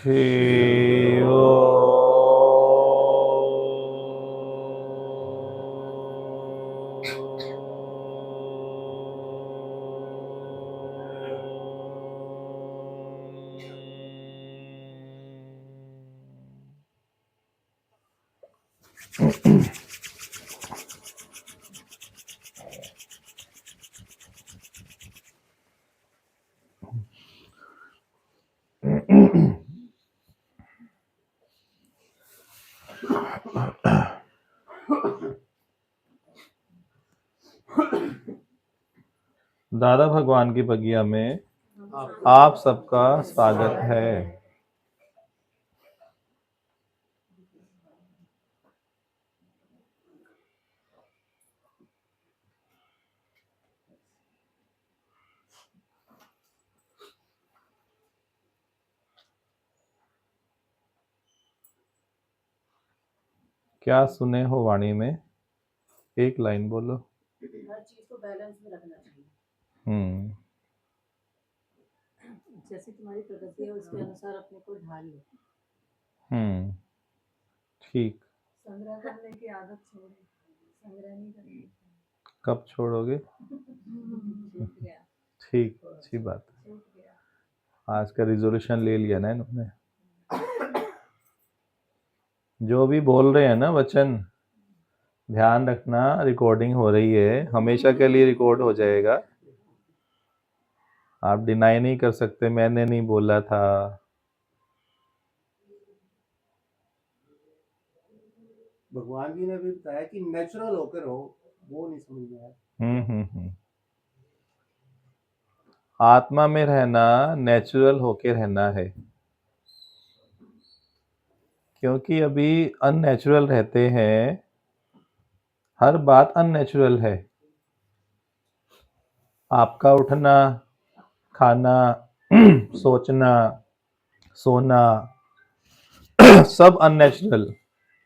शिव दादा भगवान की बगिया में आप सबका स्वागत है। क्या सुने हो वाणी में? एक लाइन बोलो। हर चीज को बैलेंस में रखना चाहिए। जैसे तुम्हारी प्रगति है उसके अनुसार अपने को ढाल लो। ठीक। संग्रह करने की आदत छोड़ो, संग्रह नहीं करनी। कब छोड़ोगे? ठीक, अच्छी बात है। आज का रिजोल्यूशन ले लिया ना इन्होंने। जो भी बोल रहे हैं ना वचन, ध्यान रखना, रिकॉर्डिंग हो रही है, हमेशा के लिए रिकॉर्ड हो जाएगा। आप डिनाई नहीं कर सकते मैंने नहीं बोला था। भगवान जी ने भी बताया कि नेचुरल होकर हो, वो नहीं समझ में आया। आत्मा में रहना नेचुरल होके रहना है, क्योंकि अभी अननेचुरल रहते हैं, हर बात अननेचुरल है। आपका उठना, खाना, सोचना, सोना सब अननेचुरल।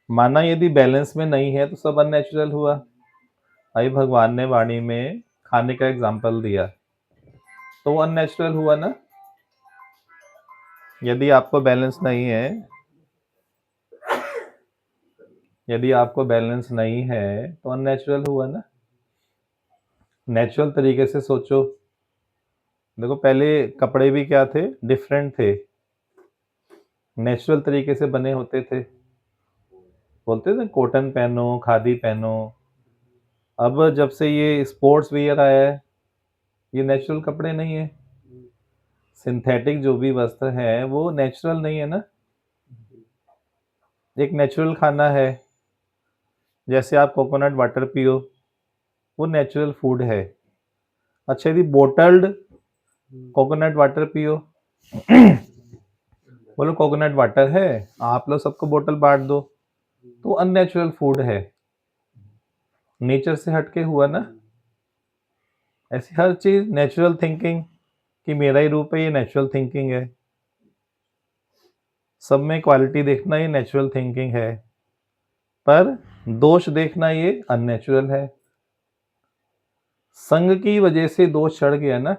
माना यदि बैलेंस में नहीं है तो सब अननेचुरल हुआ। अभी भगवान ने वाणी में खाने का एग्जाम्पल दिया तो वो अननेचुरल हुआ ना। यदि आपको बैलेंस नहीं है, यदि आपको बैलेंस नहीं है तो अननेचुरल हुआ ना। नेचुरल तरीके से सोचो। देखो पहले कपड़े भी क्या थे, डिफरेंट थे, नेचुरल तरीके से बने होते थे। बोलते थे कॉटन पहनो, खादी पहनो। अब जब से ये स्पोर्ट्स वियर आया है, ये नेचुरल कपड़े नहीं है। सिंथेटिक जो भी वस्त्र है वो नेचुरल नहीं है ना। एक नेचुरल खाना है, जैसे आप कोकोनट वाटर पियो, वो नेचुरल फूड है। अच्छा यदि बोटल्ड कोकोनट वाटर पियो, बोलो कोकोनट वाटर है, आप लोग सबको बोतल बांट दो, तो अननेचुरल फूड है, नेचर से हटके हुआ ना। ऐसी हर चीज नेचुरल थिंकिंग कि मेरा ही रूप है, ये नेचुरल थिंकिंग है। सब में क्वालिटी देखना ये नेचुरल थिंकिंग है, पर दोष देखना ये अननेचुरल है। संग की वजह से दोष चढ़ गया ना।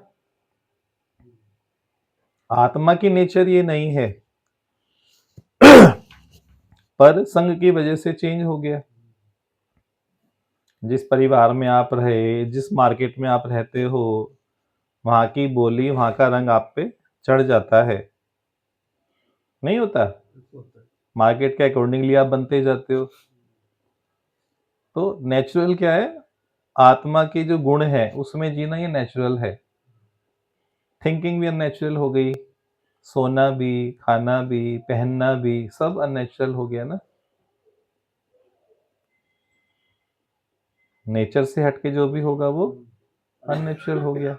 आत्मा की नेचर ये नहीं है, पर संग की वजह से चेंज हो गया। जिस परिवार में आप रहे, जिस मार्केट में आप रहते हो, वहां की बोली, वहां का रंग आप पे चढ़ जाता है, नहीं होता? मार्केट के अकॉर्डिंगली आप बनते जाते हो। तो नेचुरल क्या है? आत्मा के जो गुण है उसमें जीना ये नेचुरल है। थिंकिंग भी अननेचुरल हो गई, सोना भी, खाना भी, पहनना भी, सब अननेचुरल हो गया ना। नेचर से हटके जो भी होगा वो अननेचुरल हो गया।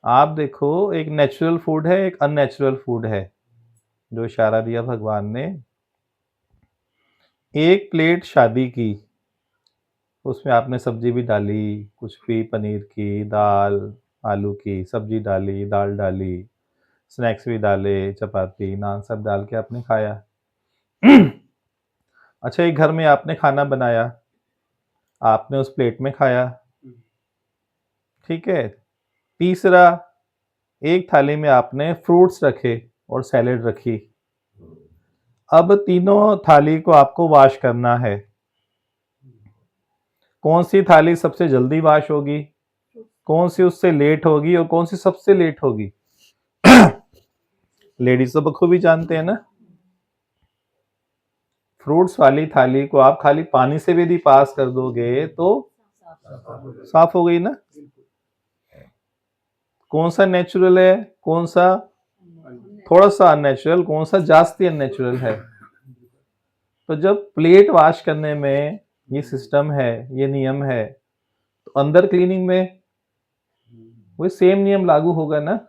आप देखो, एक नेचुरल फूड है, एक अननेचुरल फूड है, जो इशारा दिया भगवान ने। एक प्लेट शादी की, उसमें आपने सब्जी भी डाली, कुछ भी, पनीर की, दाल, आलू की सब्जी डाली, दाल डाली, स्नैक्स भी डाले, चपाती, नान सब डाल के आपने खाया। अच्छा, एक घर में आपने खाना बनाया, आपने उस प्लेट में खाया, ठीक है। तीसरा, एक थाली में आपने फ्रूट्स रखे और सैलेड रखी। अब तीनों थाली को आपको वॉश करना है। कौन सी थाली सबसे जल्दी वॉश होगी, कौन सी उससे लेट होगी और कौन सी सबसे लेट होगी? लेडीज तो बखूबी जानते हैं ना। फ्रूट्स वाली थाली को आप खाली पानी से भी यदि पास कर दोगे तो साफ हो गई ना। कौन सा नेचुरल है, कौन सा थोड़ा सा अननेचुरल, कौन सा जास्ती अननेचुरल है? तो जब प्लेट वॉश करने में ये सिस्टम है, ये नियम है, तो अंदर क्लीनिंग में वही सेम नियम लागू होगा ना।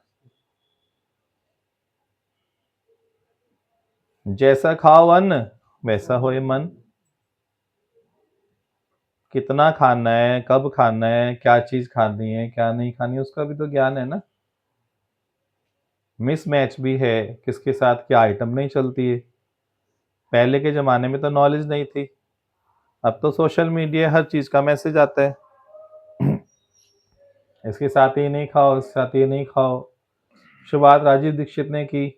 जैसा खाओ अन्न वैसा होए मन। कितना खाना है, कब खाना है, क्या चीज खानी है, क्या नहीं खानी है, उसका भी तो ज्ञान है ना। मिसमैच भी है, किसके साथ क्या आइटम नहीं चलती है। पहले के जमाने में तो नॉलेज नहीं थी, अब तो सोशल मीडिया, हर चीज का मैसेज आता है। इसके साथ ये नहीं खाओ, इसके साथ ये नहीं खाओ। शुरुआत राजीव दीक्षित ने की,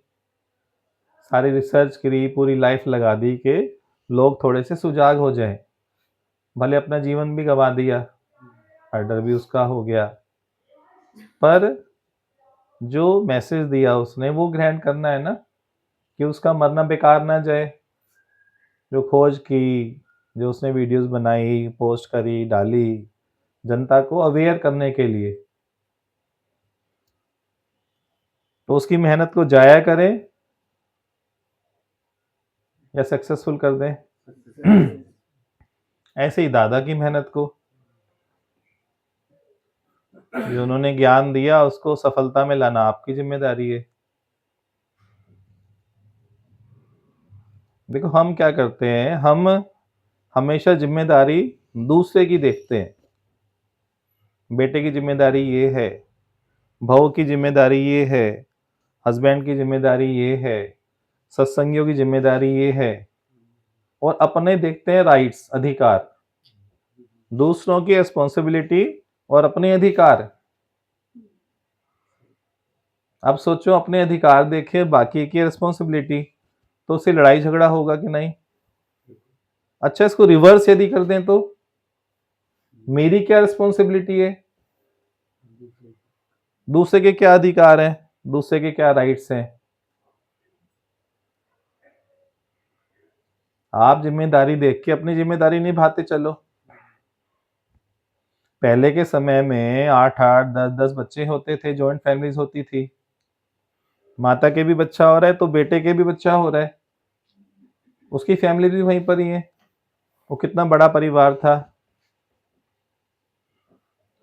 सारी रिसर्च करी, पूरी लाइफ लगा दी कि लोग थोड़े से सुजाग हो जाएं। भले अपना जीवन भी गंवा दिया, मर्डर भी उसका हो गया, पर जो मैसेज दिया उसने वो ग्रहण करना है ना, कि उसका मरना बेकार ना जाए। जो खोज की, जो उसने वीडियोस बनाई, पोस्ट करी, डाली, जनता को अवेयर करने के लिए, तो उसकी मेहनत को जाया करें या सक्सेसफुल कर दें? ऐसे ही दादा की मेहनत को, जो उन्होंने ज्ञान दिया, उसको सफलता में लाना आपकी जिम्मेदारी है। देखो, हम क्या करते हैं, हम हमेशा जिम्मेदारी दूसरे की देखते हैं। बेटे की जिम्मेदारी ये है, बहू की जिम्मेदारी ये है, हस्बैंड की जिम्मेदारी ये है, सत्संगियों की जिम्मेदारी ये है, और अपने देखते हैं राइट्स, अधिकार, दूसरों की रिस्पॉन्सिबिलिटी और अपने अधिकार। अब सोचो, अपने अधिकार देखे, बाकी की रिस्पॉन्सिबिलिटी, तो उससे लड़ाई झगड़ा होगा कि नहीं? अच्छा, इसको रिवर्स यदि कर दें तो मेरी क्या रिस्पॉन्सिबिलिटी है, दूसरे के क्या अधिकार हैं, दूसरे के क्या राइट्स हैं? आप जिम्मेदारी देख के अपनी जिम्मेदारी निभाते चलो। पहले के समय में 8-8, 10-10 बच्चे होते थे, जॉइंट फैमिलीज होती थी। माता के भी बच्चा हो रहा है तो बेटे के भी बच्चा हो रहा है, उसकी फैमिली भी वहीं पर ही है। वो कितना बड़ा परिवार था।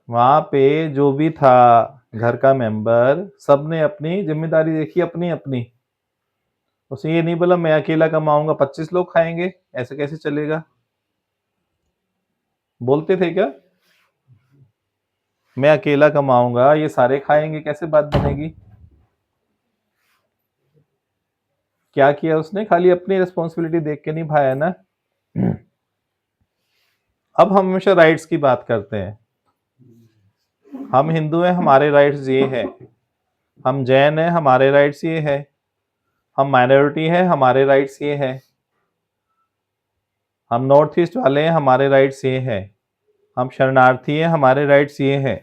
वहां पे जो भी था घर का मेंबर, सबने अपनी जिम्मेदारी देखी, अपनी अपनी। उसने ये नहीं बोला मैं अकेला कमाऊंगा 25 लोग खाएंगे, ऐसे कैसे चलेगा? बोलते थे क्या? मैं अकेला कमाऊंगा, ये सारे खाएंगे, कैसे बात बनेगी? क्या किया उसने? खाली अपनी रिस्पॉन्सिबिलिटी देख के निभाया ना। अब हम हमेशा राइट्स की बात करते हैं। हम हिंदू हैं, हमारे राइट्स ये है। हम जैन हैं, हमारे राइट्स ये है। हम माइनॉरिटी हैं, हमारे राइट्स ये है। हम नॉर्थ ईस्ट वाले हैं, हमारे राइट्स ये है। हम शरणार्थी हैं, हमारे राइट्स ये है।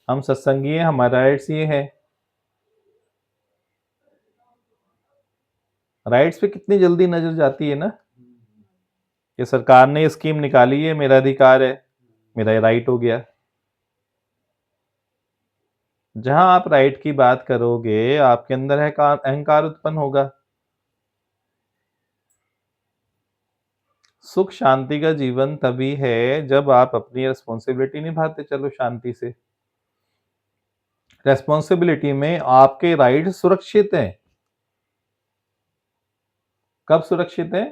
हम सत्संगी हैं, हमारा राइट्स ये है। राइट्स पे कितनी जल्दी नजर जाती है ना, कि सरकार ने ये स्कीम निकाली है, मेरा अधिकार है, मेरा ये राइट हो गया। जहां आप राइट की बात करोगे आपके अंदर अहंकार उत्पन्न होगा। सुख शांति का जीवन तभी है जब आप अपनी रिस्पॉन्सिबिलिटी निभाते चलो शांति से। रेस्पॉन्सिबिलिटी में आपके राइट सुरक्षित हैं। कब सुरक्षित हैं?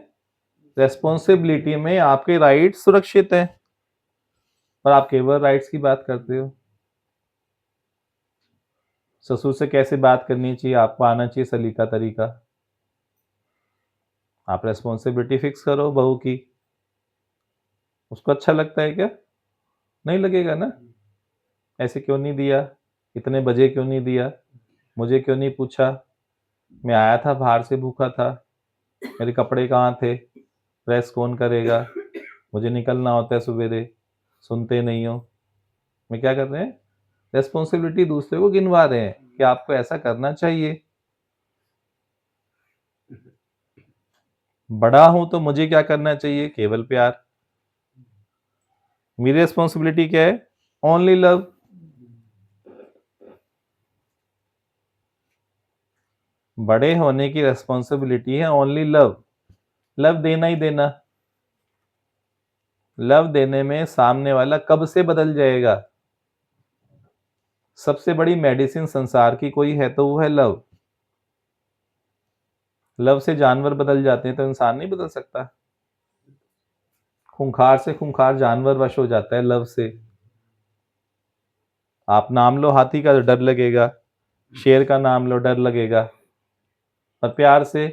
रेस्पॉन्सिबिलिटी में आपके राइट सुरक्षित हैं, पर आप केवल राइट्स की बात करते हो। ससुर से कैसे बात करनी चाहिए आपको आना चाहिए सलीका तरीका। आप रेस्पॉन्सिबिलिटी फिक्स करो बहू की। उसको अच्छा लगता है क्या? नहीं लगेगा ना। ऐसे क्यों नहीं दिया, इतने बजे क्यों नहीं दिया, मुझे क्यों नहीं पूछा, मैं आया था बाहर से भूखा था, मेरे कपड़े कहाँ थे, प्रेस कौन करेगा, मुझे निकलना होता है सवेरे, सुनते नहीं हो। मैं क्या कर रहे हैं? रेस्पॉन्सिबिलिटी दूसरे को गिनवा रहे हैं कि आपको ऐसा करना चाहिए। बड़ा हूं तो मुझे क्या करना चाहिए? केवल प्यार। मेरी रेस्पॉन्सिबिलिटी क्या है? Only love. बड़े होने की रेस्पॉन्सिबिलिटी है ओनली लव। लव देना ही देना। लव देने में सामने वाला कब से बदल जाएगा। सबसे बड़ी मेडिसिन संसार की कोई है तो वो है लव। लव से जानवर बदल जाते हैं तो इंसान नहीं बदल सकता। खूंखार से खूंखार जानवर वश हो जाता है लव से। आप नाम लो हाथी का तो डर लगेगा, शेर का नाम लो डर लगेगा, पर प्यार से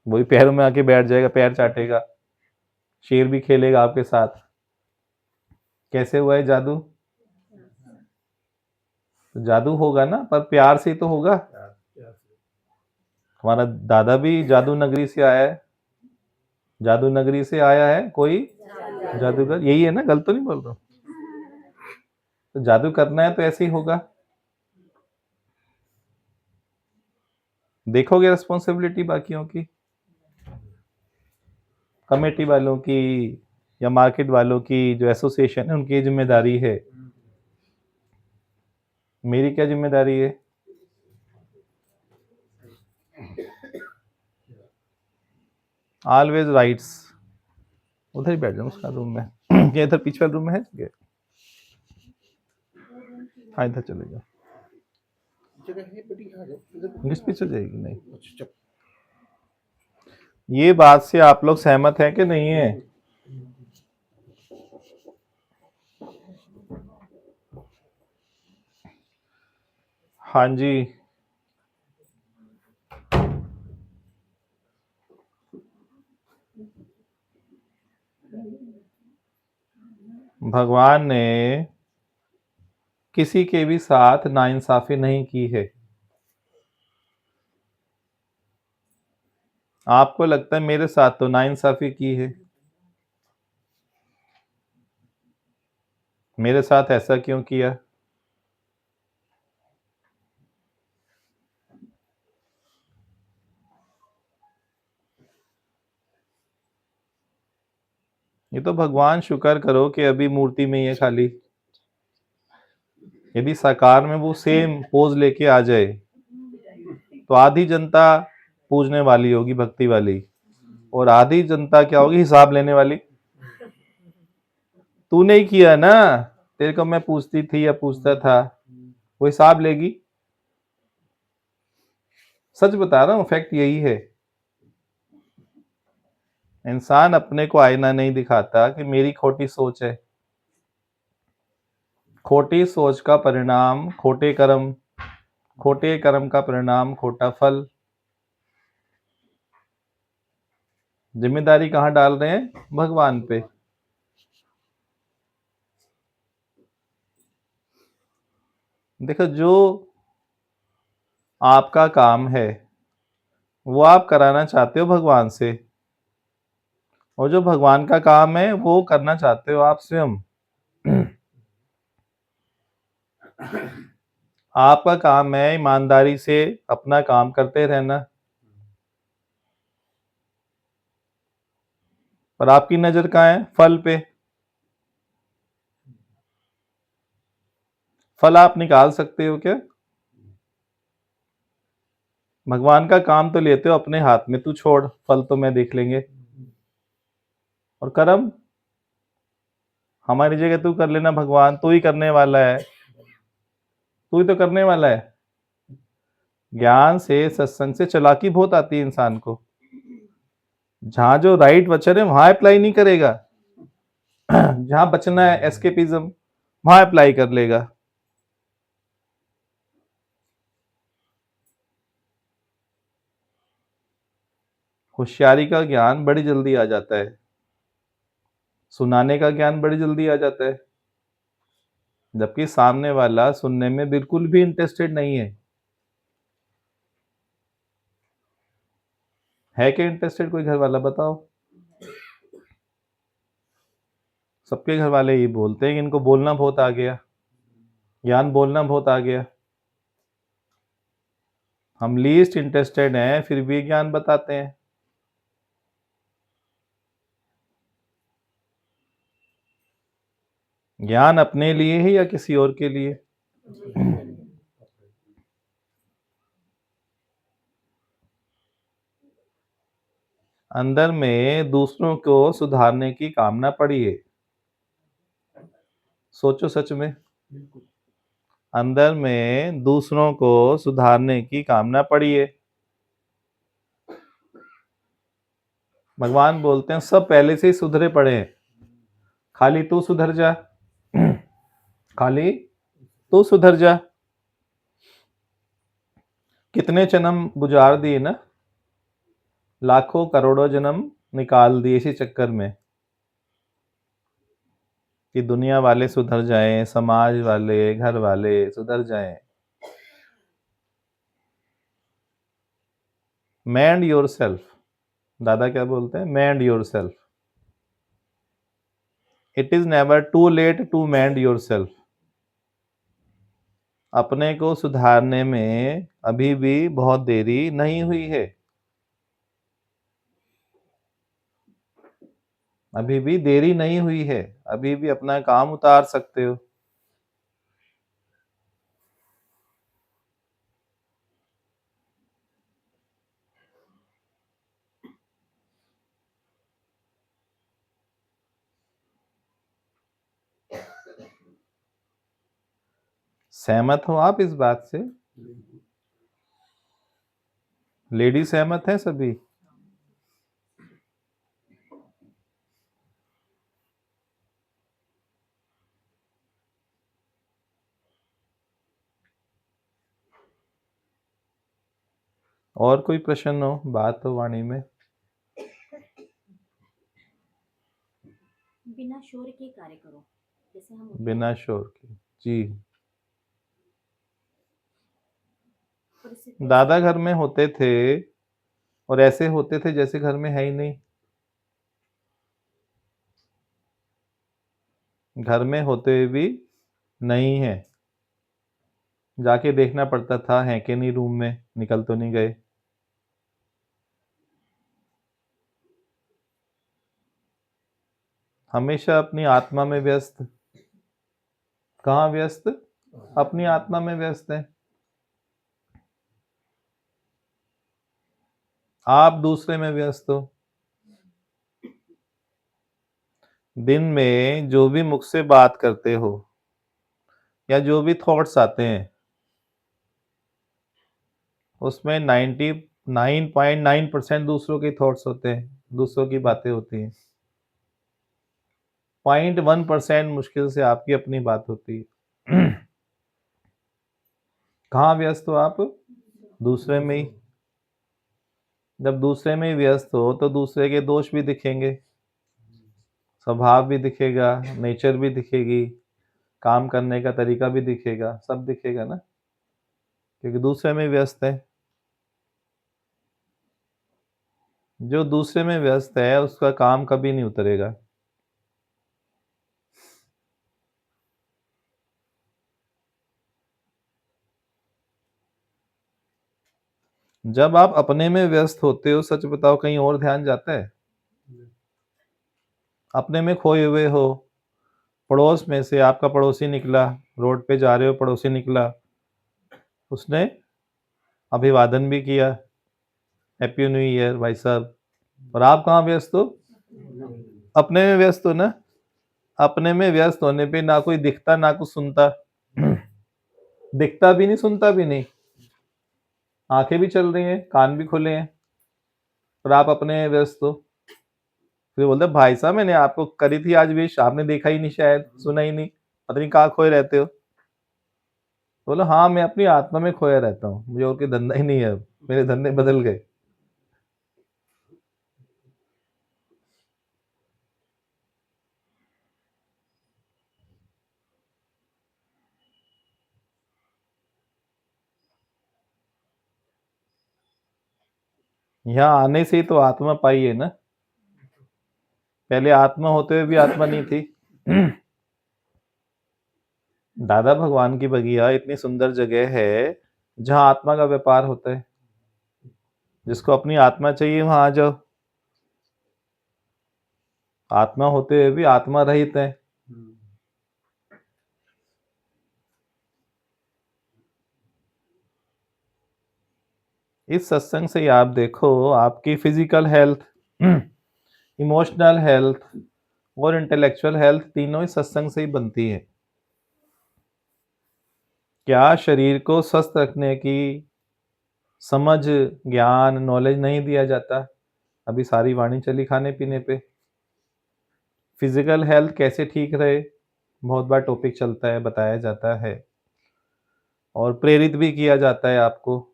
वही पैरों में आके बैठ जाएगा, पैर चाटेगा, शेर भी खेलेगा आपके साथ। कैसे हुआ है जादू? तो जादू होगा ना, पर प्यार से ही तो होगा। हमारा दादा भी जादू नगरी से आया है। जादू नगरी से आया है कोई जादूगर, यही है ना? गलत तो नहीं बोल रहा हूं? तो जादू करना है तो ऐसे ही होगा। देखोगे रिस्पॉन्सिबिलिटी बाकियों की, कमेटी वालों की या मार्केट वालों की, जो एसोसिएशन है उनकी जिम्मेदारी है। मेरी क्या जिम्मेदारी है? Always rights. उधर ही बैठ जाऊँ उसका रूम में क्या इधर पीछे वाले रूम में है जगह? हाँ इधर चले जाओ। जगह है बड़ी, आ जाओ इधर। इंग्लिश पीछे जाएगी नहीं। अच्छा, चुप। ये बात से आप लोग सहमत हैं कि नहीं है? हाँ जी। भगवान ने किसी के भी साथ नाइंसाफी नहीं की है। आपको लगता है मेरे साथ तो नाइंसाफी की है। मेरे साथ ऐसा क्यों किया? ये तो भगवान शुक्र करो कि अभी मूर्ति में ही है खाली। यदि साकार में वो सेम पोज लेके आ जाए तो आधी जनता पूजने वाली होगी, भक्ति वाली, और आधी जनता क्या होगी? हिसाब लेने वाली। तूने ही किया ना, तेरे को मैं पूछती थी या पूछता था, वो हिसाब लेगी। सच बता रहा हूं, फैक्ट यही है। इंसान अपने को आईना नहीं दिखाता कि मेरी खोटी सोच है। खोटी सोच का परिणाम खोटे कर्म, खोटे कर्म का परिणाम खोटा फल। जिम्मेदारी कहां डाल रहे हैं? भगवान पे। देखो, जो आपका काम है वो आप कराना चाहते हो भगवान से, और जो भगवान का काम है वो करना चाहते हो आप स्वयं। आपका काम है ईमानदारी से अपना काम करते रहना, पर आपकी नजर कहाँ है? फल पे। फल आप निकाल सकते हो क्या? भगवान का काम तो लेते हो अपने हाथ में, तू छोड़, फल तो मैं देख लेंगे। और कर्म हमारी जगह तू कर लेना, भगवान तू ही करने वाला है, तू ही तो करने वाला है। ज्ञान से, सत्संग से चालाकी बहुत आती है इंसान को। जहां जो राइट वचन है वहां अप्लाई नहीं करेगा, जहां बचना है एस्केपिज्म वहां अप्लाई कर लेगा। होशियारी का ज्ञान बड़ी जल्दी आ जाता है, सुनाने का ज्ञान बड़ी जल्दी आ जाता है, जबकि सामने वाला सुनने में बिल्कुल भी इंटरेस्टेड नहीं है क्या इंटरेस्टेड कोई घर वाला बताओ? सबके घर वाले ये बोलते हैं कि इनको बोलना बहुत आ गया, ज्ञान बोलना बहुत आ गया। हम लीस्ट इंटरेस्टेड हैं फिर भी ज्ञान बताते हैं। ज्ञान अपने लिए है या किसी और के लिए? अंदर में दूसरों को सुधारने की कामना पड़ी है। सोचो सच में, अंदर में दूसरों को सुधारने की कामना पड़ी है। भगवान बोलते हैं सब पहले से ही सुधरे पड़े हैं, खाली तू सुधर जा, खाली तू सुधर जा। कितने जन्म गुजार दिए ना, लाखों करोड़ों जन्म निकाल दिए इसी चक्कर में कि दुनिया वाले सुधर जाएं, समाज वाले, घर वाले सुधर जाएं। मैंड योर सेल्फ, दादा क्या बोलते हैं? Mend yourself. It is never too late to mend yourself. अपने को सुधारने में अभी भी बहुत देरी नहीं हुई है, अभी भी देरी नहीं हुई है, अभी भी अपना काम उतार सकते हो। सहमत हो आप इस बात से? लेडी सहमत है सभी? और कोई प्रश्न हो, बात हो वाणी में? बिना शोर के कार्य करो, जैसे हम बिना शोर के, जी। परिस्थिति दादा घर में होते थे और ऐसे होते थे जैसे घर में है ही नहीं। घर में होते हुए भी नहीं है, जाके देखना पड़ता था है कि नहीं रूम में, निकल तो नहीं गए। हमेशा अपनी आत्मा में व्यस्त। कहाँ व्यस्त? अपनी आत्मा में व्यस्त है। आप दूसरे में व्यस्त हो। दिन में जो भी मुख से बात करते हो या जो भी थॉट्स आते हैं उसमें 99.9% दूसरों के थॉट्स होते हैं, दूसरों की बातें होती हैं। 0.1% मुश्किल से आपकी अपनी बात होती है। कहाँ व्यस्त हो आप? दूसरे में ही। जब दूसरे में ही व्यस्त हो तो दूसरे के दोष भी दिखेंगे, स्वभाव भी दिखेगा, नेचर भी दिखेगी, काम करने का तरीका भी दिखेगा, सब दिखेगा ना, क्योंकि दूसरे में व्यस्त है। जो दूसरे में व्यस्त है उसका काम कभी नहीं उतरेगा। जब आप अपने में व्यस्त होते हो, सच बताओ कहीं और ध्यान जाता है? अपने में खोए हुए हो पड़ोस में से आपका पड़ोसी निकला, रोड पे जा रहे हो, पड़ोसी निकला, उसने अभिवादन भी किया, हैप्पी न्यू ईयर भाई साहब, और आप कहाँ व्यस्त हो? अपने में व्यस्त हो ना। अपने में व्यस्त होने पे ना कोई दिखता ना कुछ सुनता। दिखता भी नहीं, सुनता भी नहीं, आंखें भी चल रही हैं, कान भी खुले हैं, पर आप अपने में व्यस्त हो। फिर बोलते भाई साहब मैंने आपको करी थी आज विश, आपने देखा ही नहीं, शायद सुना ही नहीं, पता नहीं कहाँ खोए रहते हो। बोला हाँ मैं अपनी आत्मा में खोया रहता हूँ, मुझे और कोई धंधा ही नहीं है, अब मेरे धंधे बदल गए। यहाँ आने से ही तो आत्मा पाई है ना, पहले आत्मा होते हुए भी आत्मा नहीं थी। दादा भगवान की बगिया इतनी सुंदर जगह है जहां आत्मा का व्यापार होता है। जिसको अपनी आत्मा चाहिए वहां आ जाओ। आत्मा होते हुए भी आत्मा रहित है। इस सत्संग से ही आप देखो आपकी फिजिकल हेल्थ, इमोशनल हेल्थ और इंटेलेक्चुअल हेल्थ तीनों ही सत्संग से ही बनती है। क्या शरीर को स्वस्थ रखने की समझ, ज्ञान, नॉलेज नहीं दिया जाता? अभी सारी वाणी चली खाने पीने पे। फिजिकल हेल्थ कैसे ठीक रहे, बहुत बार टॉपिक चलता है, बताया जाता है और प्रेरित भी किया जाता है आपको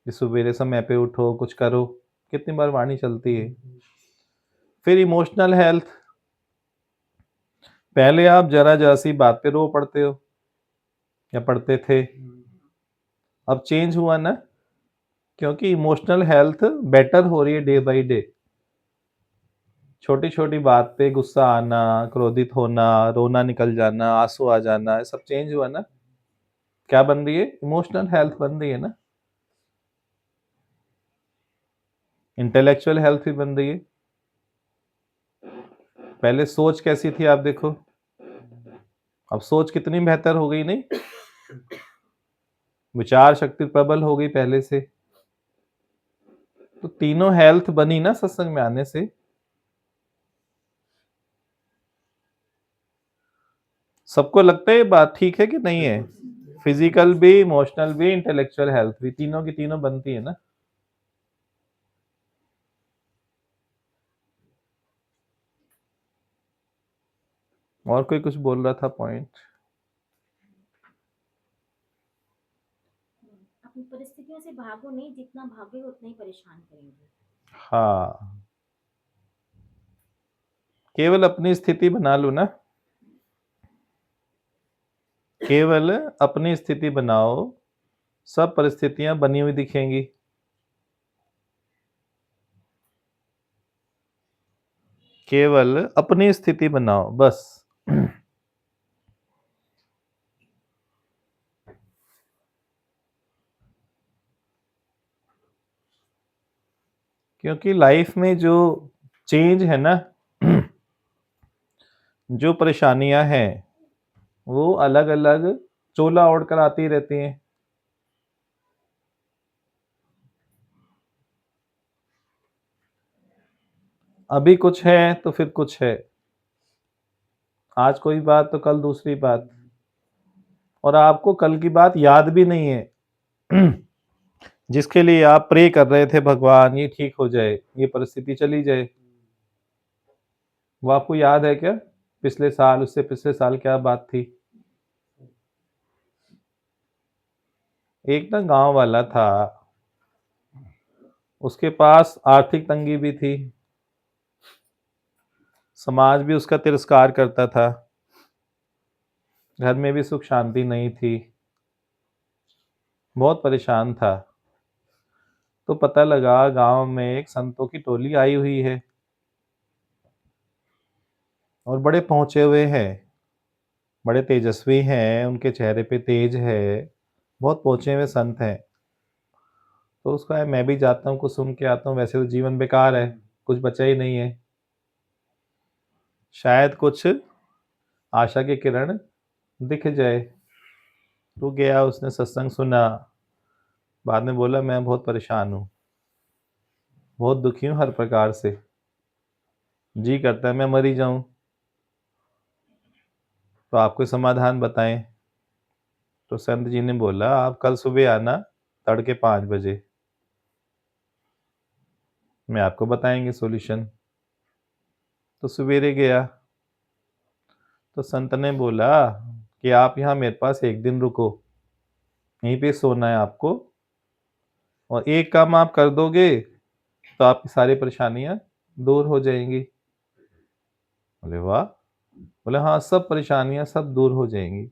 कि सवेरे समय पे उठो, कुछ करो, कितनी बार वाणी चलती है। फिर इमोशनल हेल्थ, पहले आप जरा जरा सी बात पे रो पड़ते हो या पड़ते थे, अब चेंज हुआ ना, क्योंकि इमोशनल हेल्थ बेटर हो रही है डे बाय डे। छोटी छोटी बात पे गुस्सा आना, क्रोधित होना, रोना निकल जाना, आंसू आ जाना, ये सब चेंज हुआ ना। क्या बन रही है? इमोशनल हेल्थ बन रही है ना। इंटेलेक्चुअल हेल्थ भी बन रही है। पहले सोच कैसी थी आप देखो, अब सोच कितनी बेहतर हो गई नहीं? विचार शक्ति प्रबल हो गई पहले से। तो तीनों हेल्थ बनी ना सत्संग में आने से। सबको लगता है ये बात ठीक है कि नहीं है? फिजिकल भी, इमोशनल भी, इंटेलेक्चुअल हेल्थ भी, तीनों की तीनों बनती है ना। और कोई कुछ बोल रहा था पॉइंट? अपनी परिस्थितियों से भागो नहीं, जितना भागोगे उतना ही परेशान करेंगे। हाँ, केवल अपनी स्थिति बना लो ना, केवल अपनी स्थिति बनाओ, सब परिस्थितियां बनी हुई दिखेंगी। केवल अपनी स्थिति बनाओ बस। क्योंकि लाइफ में जो चेंज है ना, जो परेशानियां हैं वो अलग अलग चोला ओढ़ कर आती रहती हैं। अभी कुछ है तो फिर कुछ है, आज कोई बात तो कल दूसरी बात, और आपको कल की बात याद भी नहीं है। जिसके लिए आप प्रे कर रहे थे भगवान ये ठीक हो जाए, ये परिस्थिति चली जाए, वो आपको याद है क्या? पिछले साल, उससे पिछले साल क्या बात थी? एक ना गांव वाला था, उसके पास आर्थिक तंगी भी थी, समाज भी उसका तिरस्कार करता था, घर में भी सुख शांति नहीं थी, बहुत परेशान था। तो पता लगा गांव में एक संतों की टोली आई हुई है और बड़े पहुंचे हुए हैं, बड़े तेजस्वी हैं, उनके चेहरे पे तेज है, बहुत पहुंचे हुए संत हैं। तो उसका है मैं भी जाता हूँ, कुछ सुन के आता हूँ, वैसे तो जीवन बेकार है, कुछ बचा ही नहीं है, शायद कुछ आशा की किरण दिख जाए। तो गया, उसने सत्संग सुना, बाद में बोला मैं बहुत परेशान हूँ, बहुत दुखी हूँ हर प्रकार से, जी करता है मैं मर ही जाऊं, तो आप कोई समाधान बताएं। तो संत जी ने बोला आप कल सुबह आना तड़के 5 बजे, मैं आपको बताएंगे सॉल्यूशन। तो सवेरे गया, तो संत ने बोला कि आप यहाँ मेरे पास एक दिन रुको, यहीं पे सोना है आपको, और एक काम आप कर दोगे तो आपकी सारी परेशानियां दूर हो जाएंगी। बोले वाह। बोले हाँ, सब परेशानियां सब दूर हो जाएंगी,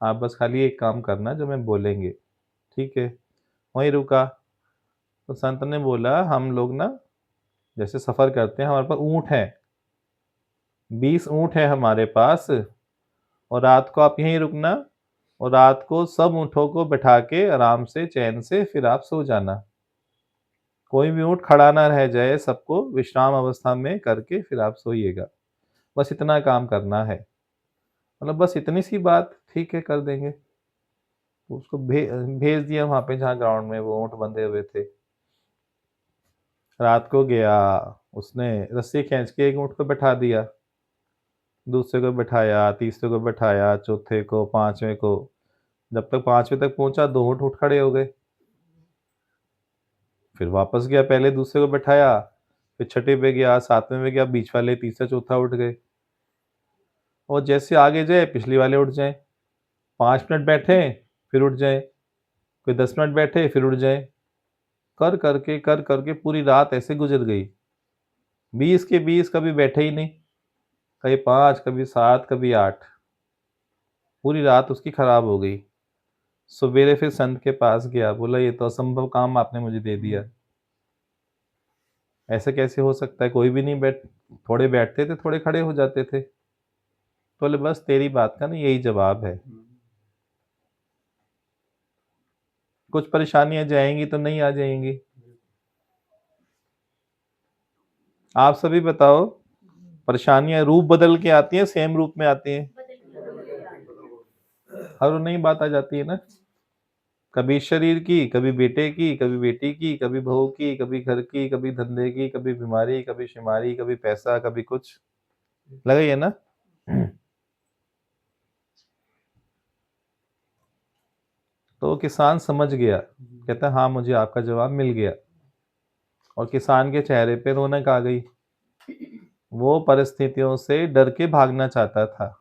आप बस खाली एक काम करना जो मैं बोलेंगे। ठीक है, वहीं रुका। तो संत ने बोला हम लोग ना जैसे सफर करते हैं, हमारे पास ऊंट है, 20 ऊंट है हमारे पास, और रात को आप यहीं रुकना, और रात को सब ऊँटों को बैठा के आराम से चैन से फिर आप सो जाना, कोई भी ऊँट खड़ा ना रह जाए, सबको विश्राम अवस्था में करके फिर आप सोइएगा, बस इतना काम करना है। मतलब बस इतनी सी बात, ठीक है कर देंगे। तो उसको भेज दिया वहां पे जहाँ ग्राउंड में वो ऊँट बंधे हुए थे। रात को गया, उसने रस्सी खींच के एक ऊँट को बैठा दिया, दूसरे को बैठाया, तीसरे को बैठाया, चौथे को, पांचवें को, जब तक 5वें तक पहुंचा 2 ऊँट उठ खड़े हो गए। फिर वापस गया, पहले दूसरे को बैठाया, फिर छठे पे गया, 7वें पे गया, बीच वाले तीसरा चौथा उठ गए, और जैसे आगे जाए पिछले वाले उठ जाए, 5 मिनट बैठे फिर उठ जाए, कोई 10 मिनट बैठे फिर उठ जाए, कर करके पूरी रात ऐसे गुजर गई। 20 के 20 कभी बैठे ही नहीं, कभी 5, कभी 7, कभी 8, पूरी रात उसकी खराब हो गई। सवेरे फिर संत के पास गया, बोला ये तो असंभव काम आपने मुझे दे दिया, ऐसे कैसे हो सकता है, कोई भी नहीं थोड़े बैठते थे थोड़े खड़े हो जाते थे। तो बोले बस तेरी बात का ना यही जवाब है, कुछ परेशानियां जाएंगी तो नहीं आ जाएंगी। आप सभी बताओ, परेशानियां रूप बदल के आती हैं सेम रूप में आती हैं? हर नई बात आ जाती है ना, कभी शरीर की, कभी बेटे की, कभी बेटी की, कभी बहू की, कभी घर की, कभी धंधे की, कभी बीमारी, कभी शिमारी, कभी पैसा, कभी कुछ, लगा ये ना। तो किसान समझ गया, कहता हाँ मुझे आपका जवाब मिल गया, और किसान के चेहरे पे रौनक आ गई, वो परिस्थितियों से डर के भागना चाहता था,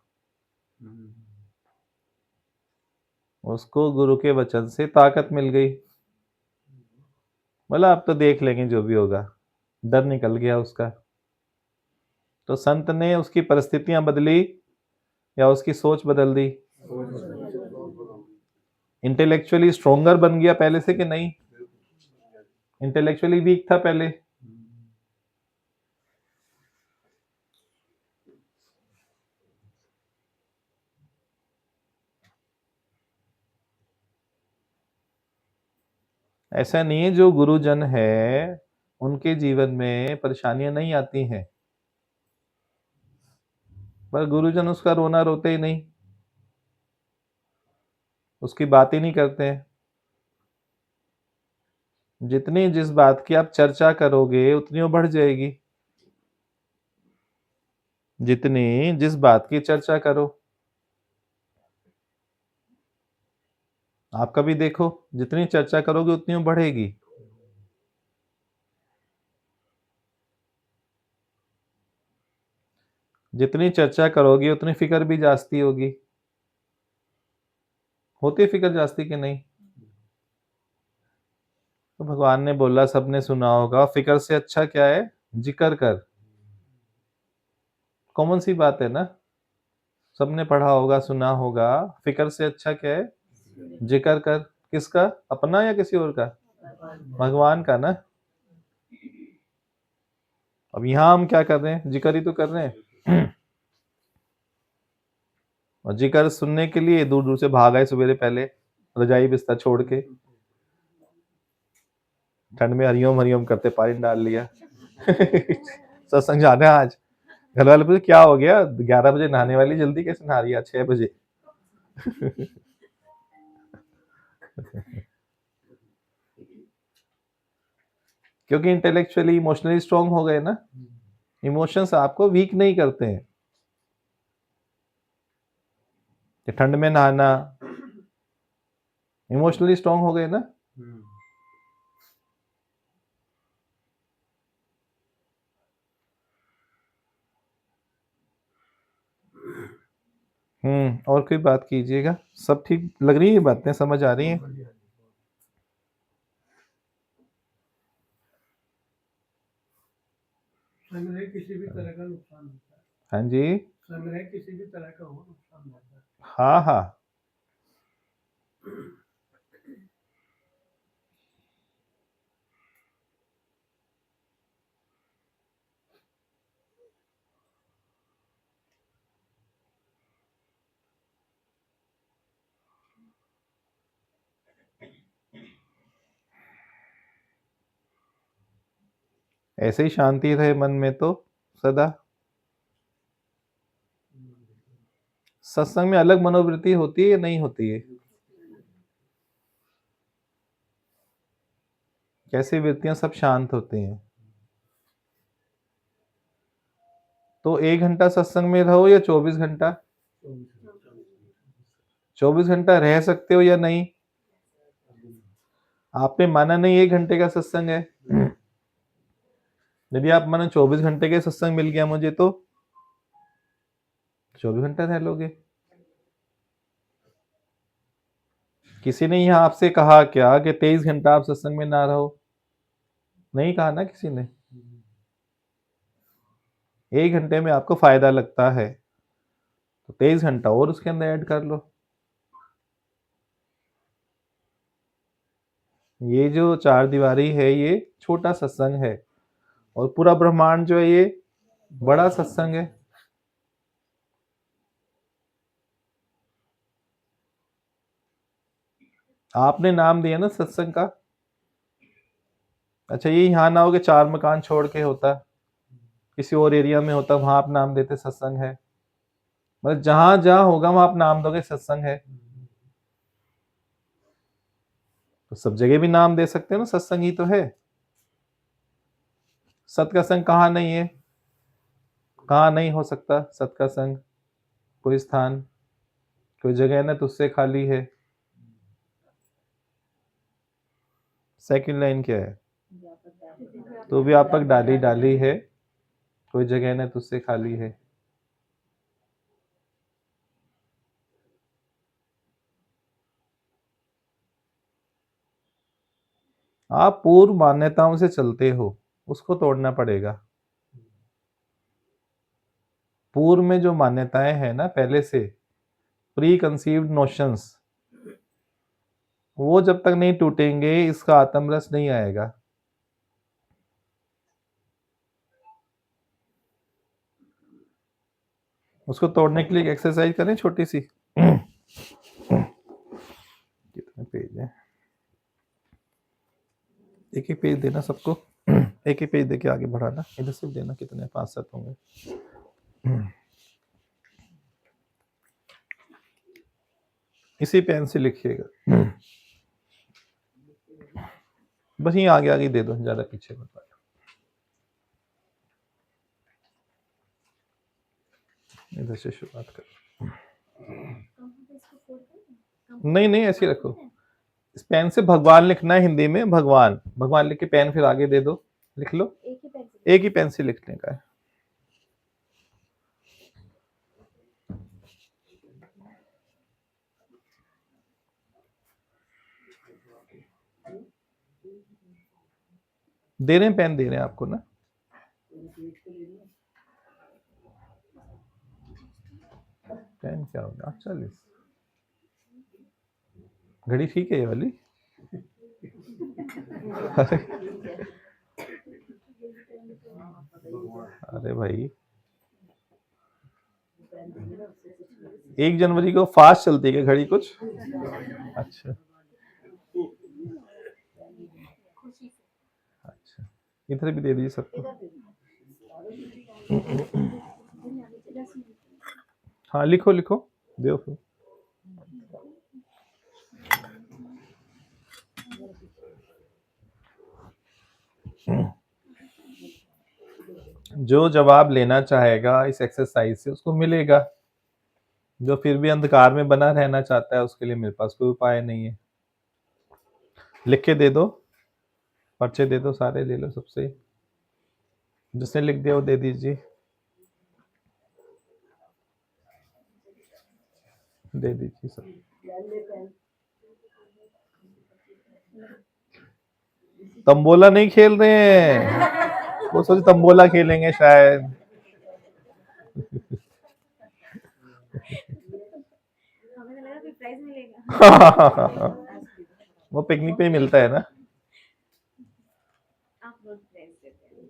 उसको गुरु के वचन से ताकत मिल गई। बोला अब तो देख लेंगे जो भी होगा, डर निकल गया उसका। तो संत ने उसकी परिस्थितियां बदली या उसकी सोच बदल दी? इंटेलेक्चुअली स्ट्रोंगर बन गया पहले से कि नहीं? इंटेलेक्चुअली वीक था पहले। ऐसा नहीं है, जो गुरुजन है उनके जीवन में परेशानियां नहीं आती हैं, पर गुरुजन उसका रोना रोते ही नहीं, उसकी बात ही नहीं करते हैं। जितनी जिस बात की आप चर्चा करोगे उतनी वो बढ़ जाएगी, जितनी जिस बात की चर्चा करो। आप कभी देखो, जितनी चर्चा करोगे उतनी वो बढ़ेगी। जितनी चर्चा करोगे उतनी फिक्र भी जास्ती होगी, होती है फिक्र जास्ती कि नहीं? तो भगवान ने बोला, सबने सुना होगा, फिक्र से अच्छा क्या है, जिक्र कर। कॉमन सी बात है ना, सबने पढ़ा होगा सुना होगा, फिक्र से अच्छा क्या है, जिक्र कर। किसका, अपना या किसी और का? भगवान का ना। अब यहां हम क्या कर रहे हैं, जिक्र ही तो कर रहे हैं। और जिक्र सुनने के लिए दूर दूर से भाग आए सवेरे पहले, रजाई बिस्तर छोड़ के, ठंड में हरिओम हरिओम करते पानी डाल लिया। सत्संग जाना है आज, घर वाले पूछे क्या हो गया, 11 बजे नहाने वाली, जल्दी कैसे नहा रही है 6 बजे? क्योंकि इंटेलेक्चुअली इमोशनली स्ट्रांग हो गए ना। इमोशंस आपको वीक नहीं करते हैं। कि ठंड में नहाना, इमोशनली स्ट्रांग हो गए ना। और कोई बात कीजिएगा। सब ठीक लग रही है, बातें समझ आ रही हैं? संग्रह किसी भी तरह का नुकसान होता है। हाँ जी, संग्रह किसी भी तरह का हो नुकसान होता है। हाँ हाँ। ऐसे ही शांति रहे मन में तो सदा। सत्संग में अलग मनोवृत्ति होती है या नहीं होती है? कैसी वृत्तियां सब शांत होती हैं। तो 1 घंटा सत्संग में रहो या 24 घंटा? 24 घंटा रह सकते हो या नहीं? आपने माना नहीं 1 घंटे का सत्संग है। यदि आप मानो 24 घंटे के सत्संग मिल गया मुझे, तो 24 घंटा रह लोगे। किसी ने यहाँ आपसे कहा क्या कि 23 घंटा आप सत्संग में ना रहो? नहीं कहा ना किसी ने। 1 घंटे में आपको फायदा लगता है तो 23 घंटा और उसके अंदर ऐड कर लो। ये जो 4 दीवारी है ये छोटा सत्संग है, और पूरा ब्रह्मांड जो है ये बड़ा सत्संग है। आपने नाम दिया ना सत्संग का। अच्छा, ये यहाँ ना हो कि 4 मकान छोड़ के होता, किसी और एरिया में होता, वहां आप नाम देते सत्संग है। मतलब जहां जहां होगा वहां आप नाम दोगे सत्संग है, तो सब जगह भी नाम दे सकते हो ना, सत्संग ही तो है। सत का संग कहाँ नहीं है, कहाँ नहीं हो सकता सत का संग? कोई स्थान, कोई जगह ना तुझसे खाली है। सेकंड लाइन क्या है? तो व्यापक डाली डाली है, कोई जगह न तुझसे खाली है। आप पूर्व मान्यताओं से चलते हो, उसको तोड़ना पड़ेगा। पूर्व में जो मान्यताएं हैं ना, पहले से प्री कंसीव्ड नोशंस, वो जब तक नहीं टूटेंगे इसका आत्मरस नहीं आएगा। उसको तोड़ने के लिए एक एक्सरसाइज करें छोटी सी। कितने पेज है? एक एक पेज देना सबको। एक एक पेज देके आगे बढ़ाना। इधर सिर्फ देना, कितने 5-7 होंगे। इसी पेन से लिखिएगा। बस ये आगे आगे दे दो, ज्यादा पीछे मत आना। इधर से शुरुआत करो। नहीं नहीं, ऐसे ही रखो। इस पेन से भगवान लिखना है हिंदी में, भगवान भगवान लिख के पेन फिर आगे दे दो, लिख लो। एक ही पेन से लिखने का है। दे रहे हैं, पेन दे रहे हैं आपको ना। पेन क्या होगा? 40। घड़ी ठीक है ये वाली? अरे भाई, 1 जनवरी को फास्ट चलती है घड़ी कुछ? अच्छा अच्छा, इधर भी दे दीजिए सबको। हाँ लिखो लिखो, दो फिर। जो जवाब लेना चाहेगा इस एक्सरसाइज से उसको मिलेगा, जो फिर भी अंधकार में बना रहना चाहता है उसके लिए मेरे पास कोई उपाय नहीं है। लिख के दे दो, पर्चे दे दो, सारे ले लो सबसे, जिसने लिख दिया वो दे दीजिए, दे दीजिए सब। तंबोला नहीं खेल रहे हैं, वो सोचे तंबोला खेलेंगे शायद। हमें तो लगा कोई प्राइज मिलेगा। वो पिकनिक पे ही मिलता है ना। आप रोज प्राइज देते हैं।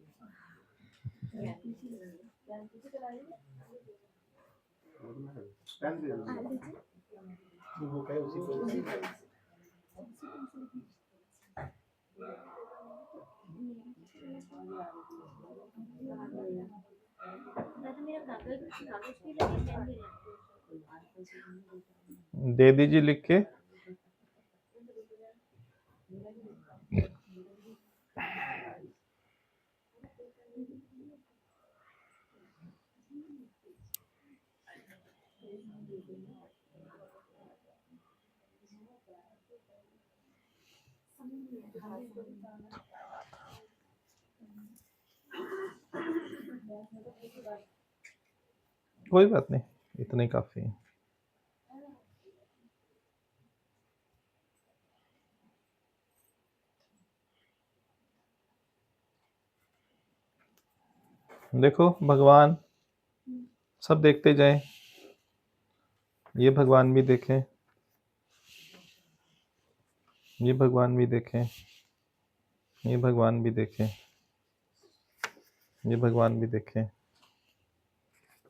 पेन दे दो। वो कहे उसी को। दादा मेरा कागज भी लगे, पेन भी लगे। दे दीजिए लिख के। कोई बात नहीं, इतना ही काफी है। देखो भगवान सब देखते जाएं, ये भगवान भी देखें, ये भगवान भी देखें, ये भगवान भी देखें, ये भगवान भी देखें,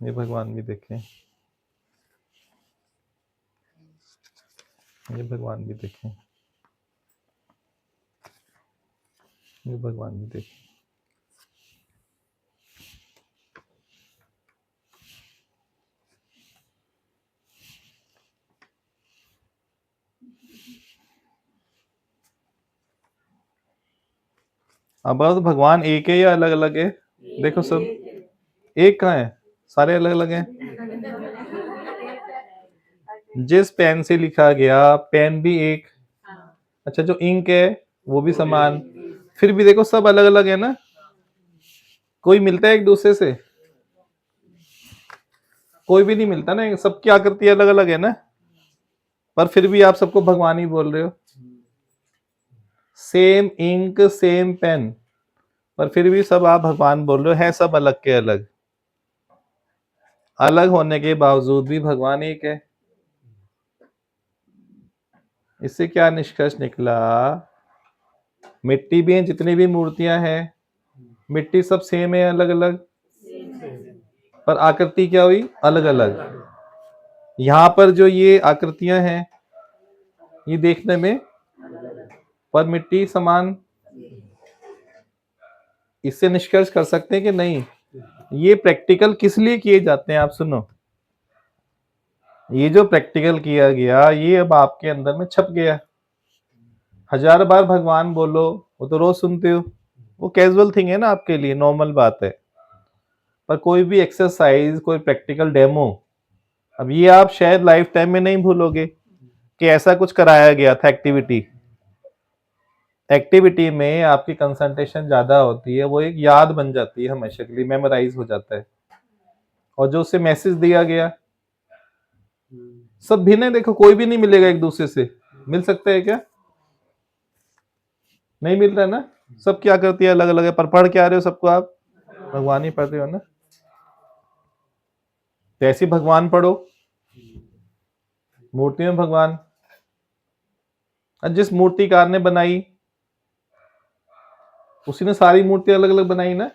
ये भगवान भी देखें, ये भगवान भी देखें, ये भगवान भी देखें। अब तो भगवान एक है या अलग अलग है? देखो सब एक कहाँ है, सारे अलग अलग हैं। जिस पेन से लिखा गया पेन भी एक, अच्छा जो इंक है वो भी समान, फिर भी देखो सब अलग अलग है ना, कोई मिलता है एक दूसरे से? कोई भी नहीं मिलता ना, सबकी आकृति अलग अलग है ना, पर फिर भी आप सबको भगवान ही बोल रहे हो। सेम इंक सेम पेन, पर फिर भी सब आप भगवान बोल रहे हो, है सब अलग के अलग। अलग होने के बावजूद भी भगवान एक है। इससे क्या निष्कर्ष निकला? मिट्टी भी जितनी भी मूर्तियां हैं, मिट्टी सब सेम है अलग अलग, पर आकृति क्या हुई? अलग अलग। यहां पर जो ये आकृतियां हैं ये देखने में, पर मिट्टी समान। इससे निष्कर्ष कर सकते हैं कि नहीं, ये प्रैक्टिकल किस लिए किए जाते हैं? आप सुनो, ये जो प्रैक्टिकल किया गया ये अब आपके अंदर में छप गया। 1000 बार भगवान बोलो, वो तो रोज सुनते हो, वो कैजुअल थिंग है ना आपके लिए, नॉर्मल बात है। पर कोई भी एक्सरसाइज, कोई प्रैक्टिकल डेमो, अब ये आप शायद लाइफ टाइम में नहीं भूलोगे कि ऐसा कुछ कराया गया था। एक्टिविटी में आपकी कंसंट्रेशन ज्यादा होती है, वो एक याद बन जाती है, हमेशा के लिए मेमोराइज हो जाता है। और जो उसे मैसेज दिया गया सब भिन्न है। देखो कोई भी नहीं मिलेगा एक दूसरे से, मिल सकता है क्या? नहीं मिल रहा है ना, सब क्या करती है अलग अलग है, पर पढ़ के आ रहे हो सबको आप, भगवान ही पढ़ रहे हो ना। तो ऐसे भगवान पढ़ो, मूर्ति में भगवान। जिस मूर्तिकार ने बनाई उसी ने सारी मूर्तियां अलग अलग बनाई ना,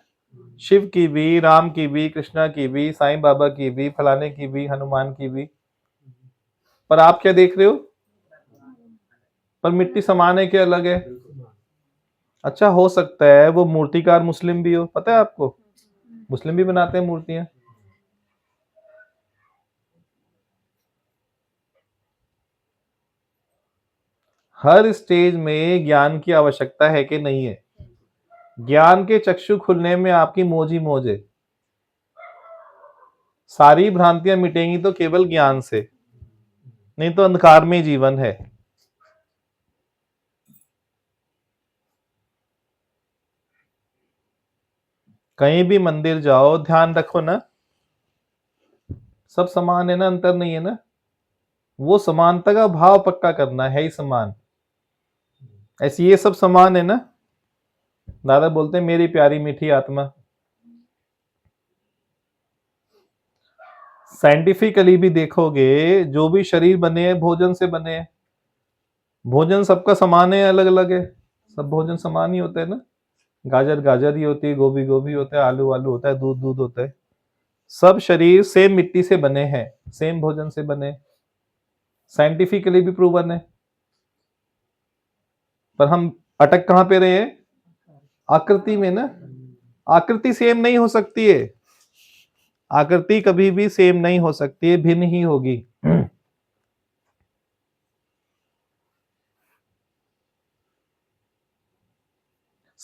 शिव की भी, राम की भी, कृष्णा की भी, साईं बाबा की भी, फलाने की भी, हनुमान की भी। पर आप क्या देख रहे हो? पर मिट्टी समान है कि अलग है? अच्छा हो सकता है वो मूर्तिकार मुस्लिम भी हो, पता है आपको? मुस्लिम भी बनाते हैं मूर्तियां, हर स्टेज में ज्ञान की आवश्यकता है कि नहीं है? ज्ञान के चक्षु खुलने में आपकी मौज ही मौज है। सारी भ्रांतियां मिटेंगी तो केवल ज्ञान से, नहीं तो अंधकार में जीवन है। कहीं भी मंदिर जाओ, ध्यान रखो ना, सब समान है ना, अंतर नहीं है ना। वो समानता का भाव पक्का करना है ही समान। ऐसे ये सब समान है ना। दादा बोलते हैं मेरी प्यारी मीठी आत्मा। साइंटिफिकली भी देखोगे, जो भी शरीर बने हैं भोजन से बने हैं। भोजन सबका समान है, अलग अलग है? सब भोजन समान ही होते हैं ना। गाजर गाजर ही होती है, गोभी गोभी होता है, आलू आलू होता है, दूध दूध होता है। सब शरीर सेम मिट्टी से बने हैं, सेम भोजन से बने। साइंटिफिकली भी प्रूवन है। पर हम अटक कहां पे रहे हैं? आकृति में ना। आकृति सेम नहीं हो सकती है। आकृति कभी भी सेम नहीं हो सकती है, भिन्न ही होगी।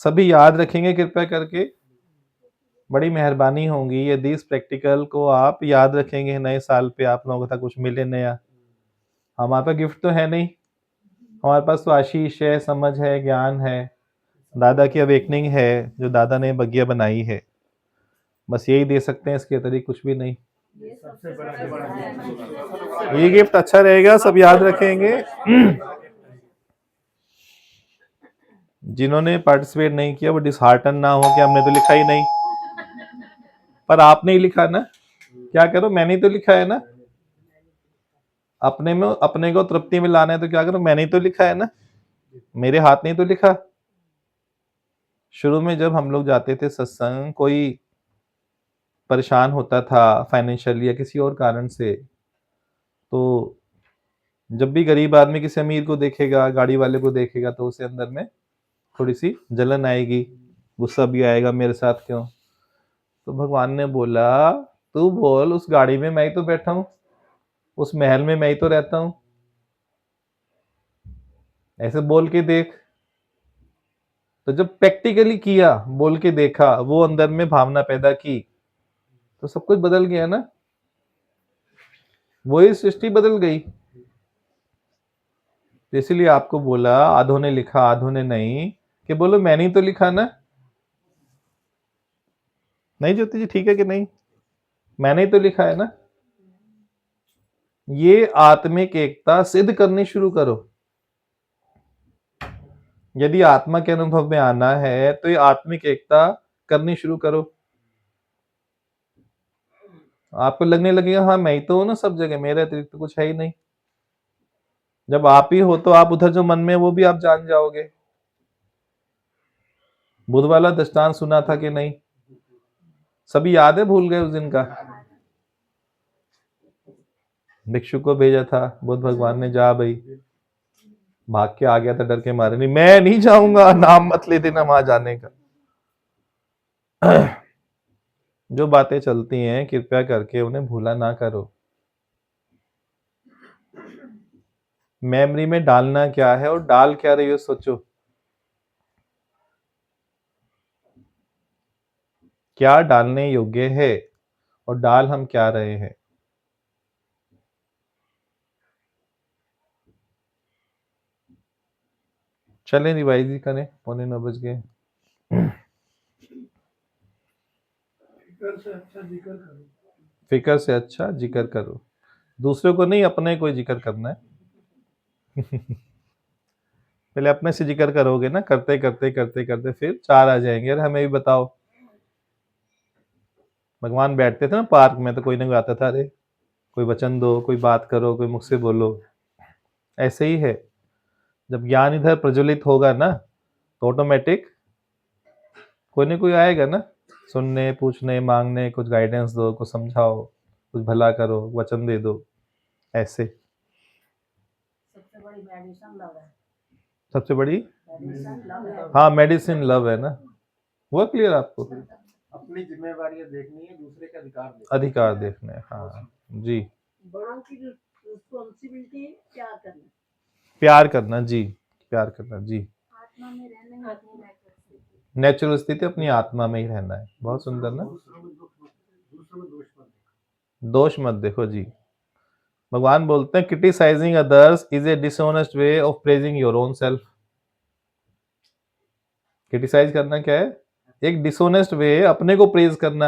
सभी याद रखेंगे कृपया करके, बड़ी मेहरबानी होगी यदि इस प्रैक्टिकल को आप याद रखेंगे। नए साल पे आप लोगों को कुछ मिले नया। हमारे पास गिफ्ट तो है नहीं, हमारे पास तो आशीष है, समझ है, ज्ञान है, दादा की अवेकनिंग है, जो दादा ने बगिया बनाई है। बस यही दे सकते हैं, इसके अतिरिक्त कुछ भी नहीं। ये सबसे बड़ा सबसे ये गिफ्ट अच्छा रहेगा, सब याद रखेंगे। जिन्होंने पार्टिसिपेट नहीं किया वो डिसहार्टन ना हो कि हमने तो लिखा ही नहीं। पर आपने ही लिखा ना, क्या करो, मैंने ही तो लिखा है ना। अपने में अपने को तृप्ति में लाना है तो क्या करो, मैंने ही तो लिखा है ना, मेरे हाथ ने ही तो लिखा। शुरू में जब हम लोग जाते थे सत्संग, कोई परेशान होता था फाइनेंशियली या किसी और कारण से, तो जब भी गरीब आदमी किसी अमीर को देखेगा, गाड़ी वाले को देखेगा, तो उसे अंदर में थोड़ी सी जलन आएगी, गुस्सा भी आएगा, मेरे साथ क्यों। तो भगवान ने बोला, तू बोल, उस गाड़ी में मैं ही तो बैठा हूं, उस महल में मैं ही तो रहता हूं, ऐसे बोल के देख। तो जब प्रैक्टिकली किया, बोल के देखा, वो अंदर में भावना पैदा की, तो सब कुछ बदल गया ना। वही सृष्टि बदल गई। तो इसीलिए आपको बोला, आधों ने लिखा आधों ने नहीं, कि बोलो मैंने ही तो लिखा ना। नहीं ज्योति जी, ठीक है कि नहीं? मैंने ही तो लिखा है ना। ये आत्मिक एकता सिद्ध करनी शुरू करो। यदि आत्मा के अनुभव में आना है तो ये आत्मिक एकता करनी शुरू करो। आपको लगने लगेगा हाँ मैं ही तो हूं ना सब जगह, मेरे अतिरिक्त तो कुछ है ही नहीं। जब आप ही हो तो आप उधर जो मन में है वो भी आप जान जाओगे। बुध वाला दृष्टांत सुना था कि नहीं? सभी याद है, भूल गए उस दिन का? भिक्षु को भेजा था बुद्ध भगवान ने, जा भाई, भाग के आ गया था डर के मारे, नहीं मैं नहीं जाऊंगा, नाम मत ले देना वहां जाने का। जो बातें चलती हैं कृपया करके उन्हें भूला ना करो। मेमोरी में डालना क्या है और डाल क्या रही हो, सोचो। क्या डालने योग्य है और डाल हम क्या रहे हैं। चलें रिवाइज ही करें, 8:45 बज गए। फिक्र से अच्छा जिक्र करो। फिक्र से अच्छा जिक्र करो। दूसरों को नहीं, अपने को जिक्र करना है। पहले अपने से जिक्र करोगे ना, करते करते करते करते फिर 4 आ जाएंगे, अरे हमें भी बताओ। भगवान बैठते थे ना पार्क में, तो कोई ना कोई आता था, अरे कोई वचन दो, कोई बात करो, कोई मुझसे बोलो। ऐसे ही है, जब ज्ञान इधर प्रज्वलित होगा ना तो ऑटोमेटिक कोई ना कोई आएगा ना, सुनने, पूछने, मांगने, कुछ गाइडेंस दो, कुछ समझाओ, कुछ भला करो, वचन दे दो। ऐसे सबसे बड़ी मेडिसिन लव है। सबसे बड़ी, मेडिसिन लव है। हाँ मेडिसिन लव है ना। हुआ क्लियर आपको? अपनी जिम्मेवारियां देखनी है, दूसरे के अधिकार देखने अधिकार देखने, हाँ जी। बड़ों की रिस्पॉन्सिबिलिटी प्यार करना। प्यार करना जी। प्यार करना जी। आत्मा में रहना ही अपनी नेचर स्थिति। नेचुरल स्थिति अपनी आत्मा में ही रहना है। बहुत सुंदर ना। दूसरों में दोष मत दोष मत देखो जी। भगवान बोलते हैं criticizing others is a dishonest way of praising your own self. Criticize करना क्या है? एक डिसऑनेस्ट वे है अपने को प्रेज करना।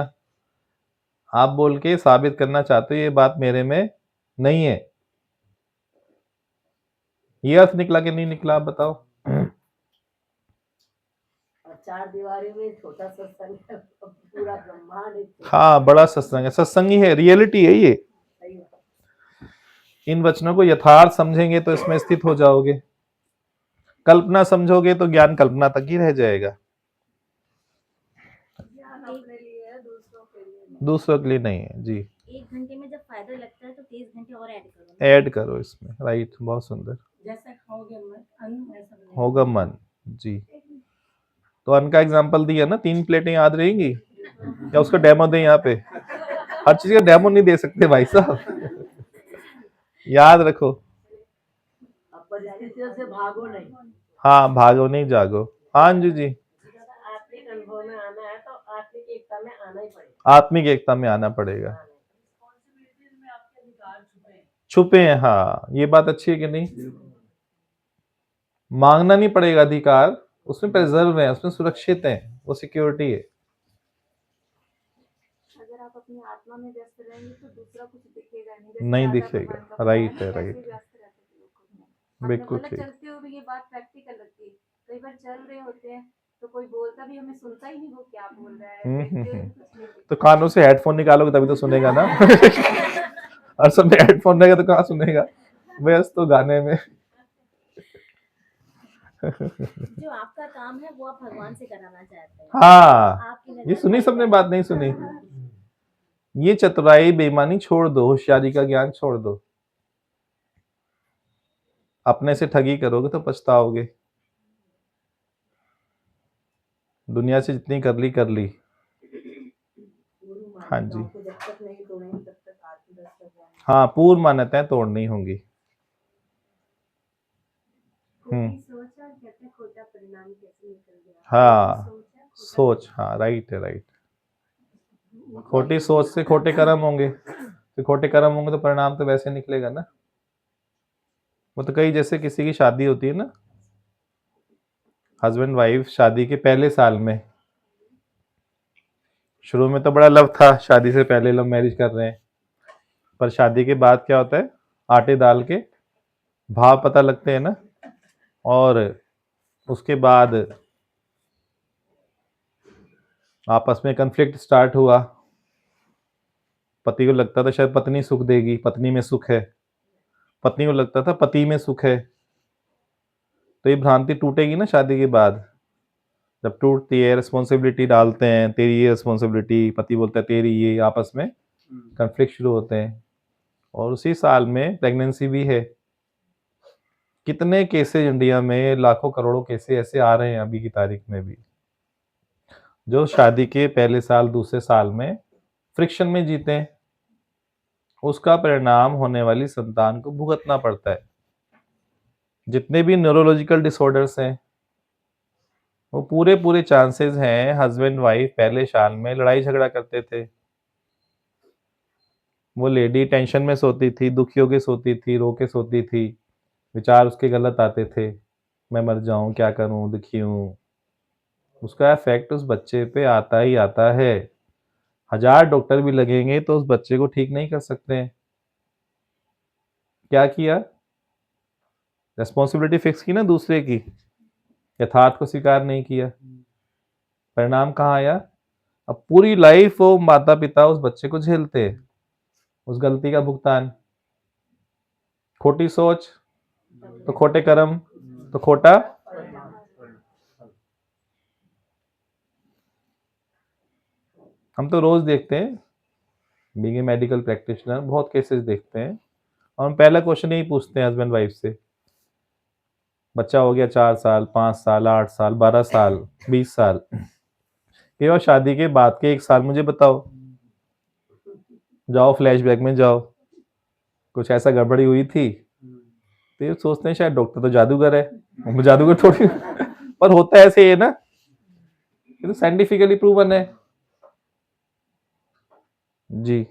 आप बोल के साबित करना चाहते हो ये बात मेरे में नहीं है। ये अर्थ निकला कि नहीं निकला आप बताओ। और चार दीवारी में छोटा सत्संग है, पूरा ब्रह्मांड एक छोटा हाँ बड़ा सत्संग है, सत्संगी है, रियलिटी है ये। सही है। इन वचनों को यथार्थ समझेंगे तो इसमें स्थित हो जाओगे। कल्पना समझोगे तो ज्ञान कल्पना तक ही रह जाएगा, ज्ञान अपने लिए है, दूसरों के लिए नहीं। दूसरों के लिए नहीं है जी। 1 घंटे में जब फायदा लगता है तो 30 घंटे और ऐड करो ना। ऐड करो इसमें, राइट, बहुत सुंदर। जैसे खाओगे मन अन्न वैसा बनेगा। होगा मन जी। तो अन्न का एग्जांपल दिया ना, 3 प्लेटें याद रहेंगी या उसका डेमो दें यहाँ पे? हर चीज का डेमो नहीं दे सकते भाई साहब, याद रखो। अब परिस्थितियों से भागो नहीं। हाँ भागो नहीं जागो। हाँ जी जी। आत्मिक अनुभव में आना है तो आत्मिक एकता में आना ही पड़ेगा। आत्मिक एकता में आना पड़ेगा। रिस्पॉन्सिबिलिटीज में आपके अधिकार छुपे हैं। छुपे हैं, हाँ ये बात अच्छी है कि नहीं? मांगना नहीं पड़ेगा अधिकार, उसमें प्रिजर्व है, उसमें सुरक्षित है, वो सिक्योरिटी है। अगर आप अपनी आत्मा में व्यस्त रहेंगे तो दूसरा कुछ दिखेगा नहीं। जैसे नहीं राधा दिखेगा, भगवान का राइट बताया है, ना, राइट कैसे है, व्यस्त रहते थे लोग खुद में। बिल्कुल मतलब ठीक। चलते हुए भी ये बात प्रैक्टिकल लगती है। कई बार चल रहे होते हैं तो कोई बोलता भी हमें सुनता ही नहीं, वो क्या बोल रहा है, देखते हुए भी कुछ नहीं तो कानों से हेडफोन निकालोगे तभी तो सुनेगा ना। और सब में हेडफोन रहेगा तो कहाँ सुनेगा? व्यस्त तो गाने में। जो आपका काम है वो आप भगवान से कराना चाहते हैं। हाँ आपकी ये नजर सुनी में सबने, बात नहीं सुनी? ये चतुराई बेईमानी छोड़ दो, होशियारी का ज्ञान छोड़ दो। अपने से ठगी करोगे तो पछताओगे। दुनिया से जितनी कर ली कर ली। हाँ जी, को जब तक नहीं तोड़ेंगे तब तक आत्मदर्शन रहेंगे। हाँ पूर्व मान्यताएं तोड़नी होंगी। खोटी सोच और कहते हैं खोटा परिणाम कैसे निकल गया। हाँ खोटी सोच है, खोटा सोच, हाँ राइट है, राइट। खोटी सोच से खोटे कर्म होंगे, तो खोटे कर्म होंगे तो परिणाम तो वैसे निकलेगा ना। वो तो कई, जैसे किसी की शादी होती है ना, हस्बैंड वाइफ शादी के पहले साल में, शुरू में तो बड़ा लव था, शादी से पहले लव मैरिज कर रहे हैं, पर शादी के बाद क्या होता है, आटे दाल के भाव पता लगते हैं ना, और उसके बाद आपस में कन्फ्लिक्ट स्टार्ट हुआ। पति को लगता था शायद पत्नी सुख देगी, पत्नी में सुख है, पत्नी को लगता था पति में सुख है। तो ये भ्रांति टूटेगी ना शादी के बाद। जब टूटती है, रिस्पॉन्सिबिलिटी डालते हैं, तेरी ये रिस्पॉन्सिबिलिटी, पति बोलता है तेरी ये, आपस में कन्फ्लिक्ट शुरू होते हैं। और उसी साल में प्रेगनेंसी भी है। कितने केसेस इंडिया में, लाखों करोड़ों केसेस ऐसे आ रहे हैं अभी की तारीख में भी, जो शादी के पहले साल दूसरे साल में फ्रिक्शन में जीते हैं। उसका परिणाम होने वाली संतान को भुगतना पड़ता है। जितने भी न्यूरोलॉजिकल डिसऑर्डर्स हैं, वो पूरे पूरे चांसेस हैं हस्बैंड वाइफ पहले साल में लड़ाई झगड़ा करते थे। वो लेडी टेंशन में सोती थी, दुखी होके सोती थी, रो के सोती थी, विचार उसके गलत आते थे, मैं मर जाऊं, क्या करूं, दुखी हूं। उसका इफेक्ट उस बच्चे पे आता ही आता है। 1000 डॉक्टर भी लगेंगे तो उस बच्चे को ठीक नहीं कर सकते हैं। क्या किया? रेस्पॉन्सिबिलिटी फिक्स की ना दूसरे की, यथार्थ को स्वीकार नहीं किया। परिणाम कहाँ आया? अब पूरी लाइफ वो माता पिता उस बच्चे को झेलते हैं, उस गलती का भुगतान। खोटी सोच तो खोटे कर्म तो खोटा। हम तो रोज देखते हैं, बीइंग ए मेडिकल प्रैक्टिशनर, बहुत केसेस देखते हैं, और हम पहला क्वेश्चन यही पूछते हैं हस्बैंड वाइफ से, बच्चा हो गया 4 साल, 5 साल, 8 साल, 12 साल, 20 साल, ये और शादी के बाद के 1 साल मुझे बताओ। जाओ फ्लैशबैक में जाओ, कुछ ऐसा गड़बड़ी हुई थी, तो ये सोचते हैं शायद डॉक्टर तो जादूगर है, वो जादूगर थोड़ी पर होता है ऐसे, ये ना, ये तो साइंटिफिकली प्रूवन है जी।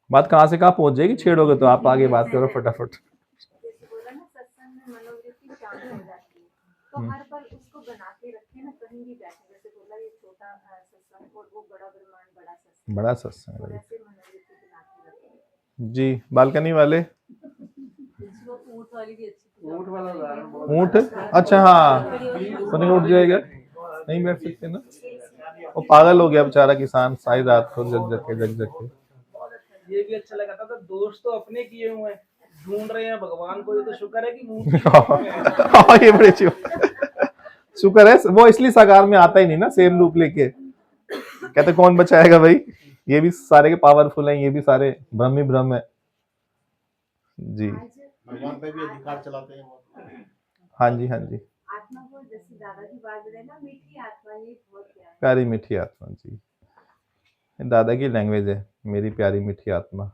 बात कहाँ से कहाँ पहुंच जाएगी, छेड़ोगे तो आप आगे बात करो फटाफट। जैसे बोला ना, सत्संग में मनोवृत्ति शांत हो जाती है, तो हर पल उसको बना के रखे ना, कहीं भी बैठे। जैसे बोला ये छोटा सत्संग और वो बड़ा ब्रह्मांड, बड़ा सत्संग, बड़ा सत्संग है वैसे मनोवृत्ति बना के रखे। जी। बालकनी वाले वो ऊँट वाली भी अच्छी थी। ऊँट वाला उदाहरण बहुत ऊँट, अच्छा हाँ, सोने उठ जाएगा, नहीं बैठ सकते ना, वो पागल हो गया बेचारा किसान, सारी रात को जग के। ये भी अच्छा लगा था, तो दोस्त तो अपने किए हुए हैं, ढूंढ रहे हैं भगवान को, ये तो शुक्र है कि मूर्ति हाँ, ये बड़ी अच्छी शुक्र है, वो इसलिए साकार में आता ही नहीं ना सेम रूप लेके, कहते कौन बचाएगा भाई, ये भी सारे के पावरफुल हैं, ये भी सारे ब्रह्म ही ब्रह्म है जी। भगवान पे भी अधिकार चलाते हैं वो। हाँ जी, हाँ जी, आत्मा को, जैसे दादा की बात बताए ना, मीठी आत्मा, ये बहुत प्यारा है। प्यारी मीठी आत्मा जी, दादा की लैंग्वेज है, मेरी प्यारी मीठी आत्मा।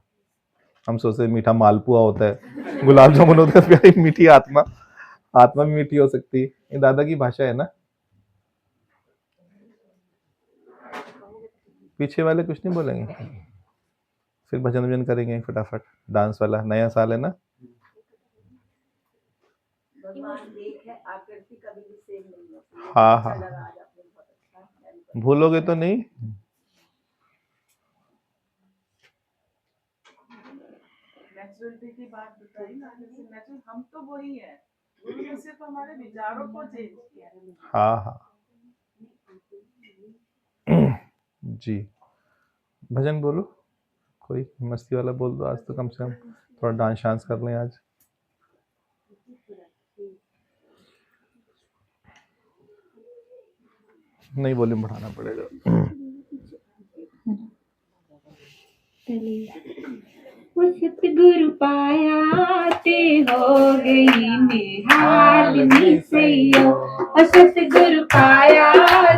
हम सोचते हैं मीठा मालपुआ होता है, गुलाब जामुन होता है, प्यारी मीठी आत्मा, आत्मा भी मीठी हो सकती है, ये दादा की भाषा है ना। पीछे वाले कुछ नहीं बोलेंगे, फिर भजन वजन करेंगे फटाफट, डांस वाला, नया साल है ना। भगवान एक है, आकृति कभी भी सेम नहीं होती। हाँ, अच्छा हाँ। लगा आज आपने, बहुत अच्छा। भूलोगे तो नहीं। नेचुरलिटी की बात बताई ना, जैसे नेचुरल हम तो वही है, गुरु ने सिर्फ हमारे विचारों को चेंज किया है। हाँ हाँ जी। भजन बोलो, कोई मस्ती वाला बोल दो, आज तो कम से कम थोड़ा डांस शांस कर लें आज। नहीं, वॉल्यूम बढ़ाना पड़ेगा। वो सतगुरु पाया ते हो गई निहाल नी सैयो, वो सतगुरु पाया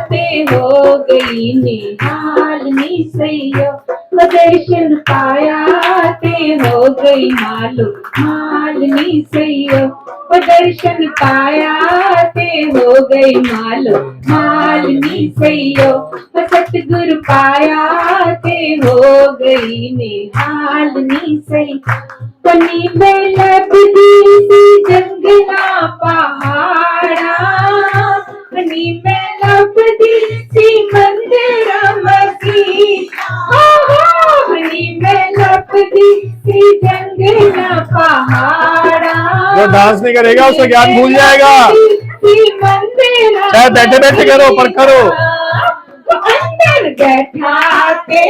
ते हो गई निहाल नी सैयो, वो दर्शन पाया ते हो गई माल नी सैयो, वो दर्शन पाया ते हो गई माल नी सैयो, वो सतगुरु पाया ते हो गई निहाल नी सही, पनी में लबदी सी जंगला पहाड़ा, पनी में लबदी सी मंदिर मसीहा, पनी में लबदी सी जंगला पहाड़ा, जो डांस नहीं करेगा उसका ज्ञान भूल जाएगा, चाहे बैठे बैठे करो पर करो। अंदर बैठा के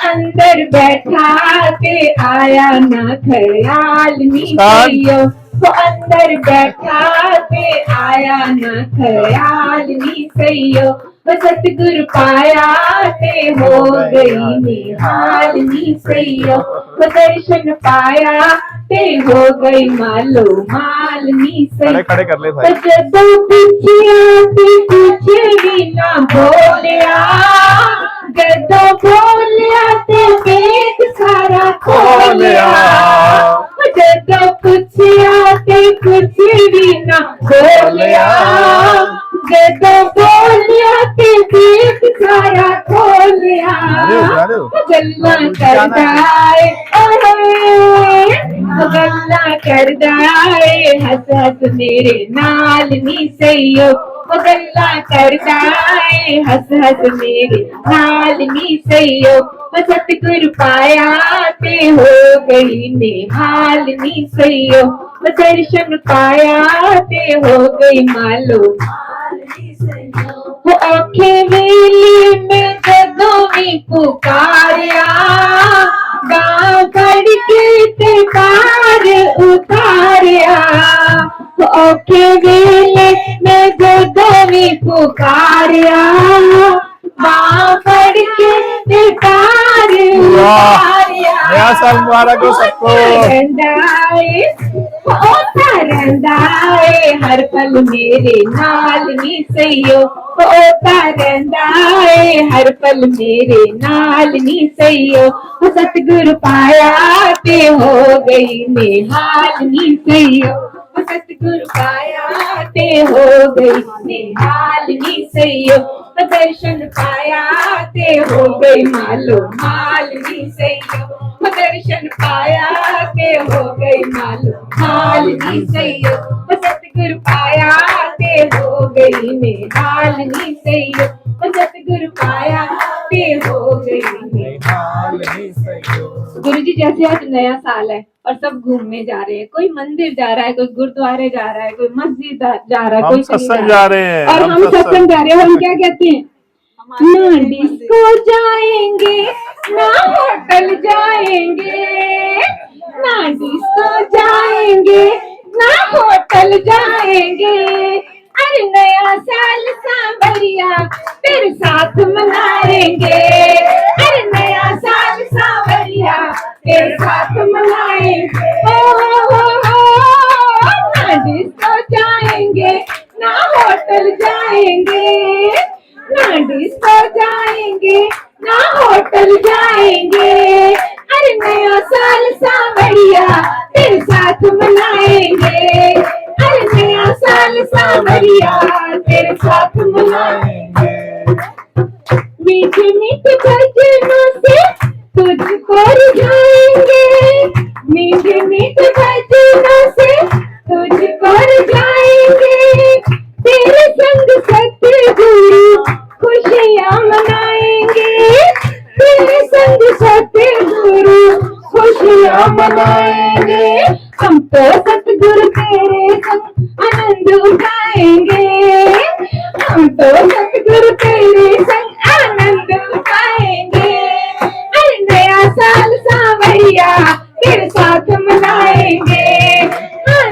अंदर बैठा के आया ना ख्याल नी सैयो, तो अंदर बैठा के आया ना ख्याल नी सैयो, वो सतगुरु पाया ते हो गई निहाल नी सैयो, वो दर्शन पाया ते हो गई माल नी खड़े सैयो, खड़े कर ले भाई। जदों पिछिया ते कुछ भी ना बोलिया, जदों बोलिया ते वेद सारा खोलिया, जदों पुछिया ते कुछ भी ना बोलिया, जदों बोलिया ते वेद सारा खोलिया, गल्ला करदा है गल्ला करदा है, हस हस मेरे नाल नी सैयो, गल्ला करदा है, हस हस मेरे नाल नी सैयो, सतगुरु पाया ते हो गई निहाल नी सैयो, दर्शन पाया ते हो गई मालो वो औखे वेले में जदों भी पुकारिया, गाँव बढ़ के ते पार उतारिया, वो औखे वेले में जदों भी पुकारिया, गाँव बढ़ के ते पार उतारिया। नया साल मुबारक हो सबको। रंदाए हर पल मेरे नाल नी सईयो, होता रंदाए हर पल मेरे नाल नी सईयो, सतगुरु पाया ते हो गई निहाल नी सईयो, सतगुरु पाया ते हो गई निहाल नी सईयो, दर्शन पाया ते हो गई मालो माल नी सईयो, दर्शन पाया ते हो गई मालो माल नी सईयो, सतगुरु पाया ते हो गई निहाल नी सईयो, सतगुरु पाया ते हो गई निहाल नी सईयो। गुरु जी जैसे आज नया साल है और सब घूमने जा रहे हैं, कोई मंदिर जा रहा है, कोई गुरुद्वारे जा रहा है, कोई मस्जिद जा रहा है, कोई सत्संग जा रहे हैं, और हम सत्संग जा रहे हैं। हम क्या कहते हैं, ना डिस्को जाएंगे ना होटल जाएंगे, ना डिस्को जाएंगे ना होटल जाएंगे, अरे नया साल सांवरिया तेरे साथ मनाएंगे, अरे नया साल सांवरिया तेरे साथ मनाएंगे, ना डिस्को जाएंगे ना होटल जाएंगे, ना डिस्को जाएंगे ना होटल जाएंगे, अरे नया साल सांवरिया तेरे साथ मनाएंगे, अरे नया साल सांवरिया तेरे साथ मनाएंगे। मीठे मीठे भजनों से तुझको रिझाएंगे, मीठे मीठे भजनों से तुझको रिझाएंगे, तेरे संग सतगुरु खुशियाँ मनाएंगे, तेरे संग सतगुरु खुशियाँ मनाएंगे, हम तो सतगुरु तेरे संग आनंद उठाएंगे, हम तो सतगुरु तेरे संग आनंद उठाएंगे, अरे नया साल सांवरिया तेरे साथ मनाएंगे,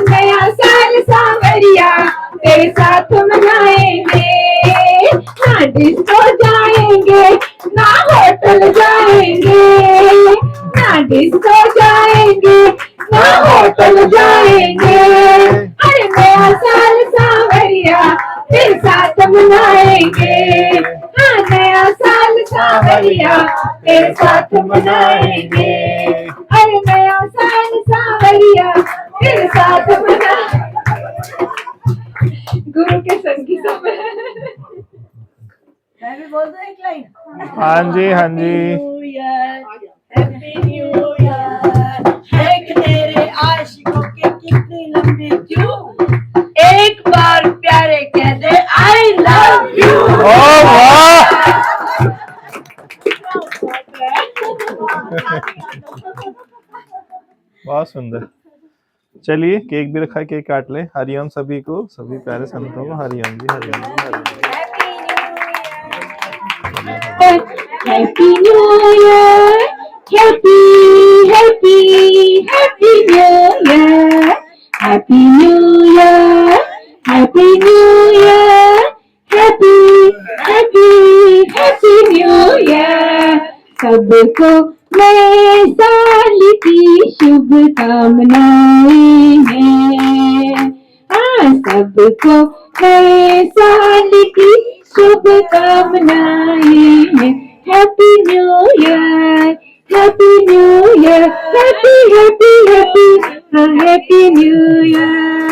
नया साल सांवरिया तेरे साथ मनाएंगे, ना डिस्को जाएंगे ना होटल जाएंगे, ना डिस्को जाएंगे ना होटल जाएंगे, अरे नया साल सांवरिया तेरे साथ मनाएंगे, हाँ नया साल सांवरिया तेरे साथ मनाएंगे, अरे नया साल सांवरिया तेरे साथ मनाएंगे। गुरु के संग की सब मैं भी बोल दूं एक लाइन। हाँ जी हाँ जी। हैप्पी न्यू ईयर, है कि तेरे आशिकों के कितने लंबे क्यों, एक बार प्यारे कह दे आई लव यू। ओ वाह, बहुत सुंदर। चलिए केक भी रखा है, केक काट ले। हरिओम सभी को, सभी प्यारे संतों को हरिओम जी, हरिओम जी, हरिओम जी। Happy new year, happy happy happy new year, happy new year, happy new year, happy happy happy new year, सबको नए साल की शुभकामनाएं हैं, हाँ सबको नए साल की शुभकामनाएं हैं, happy new year, happy new year, happy happy happy, हाँ happy new year,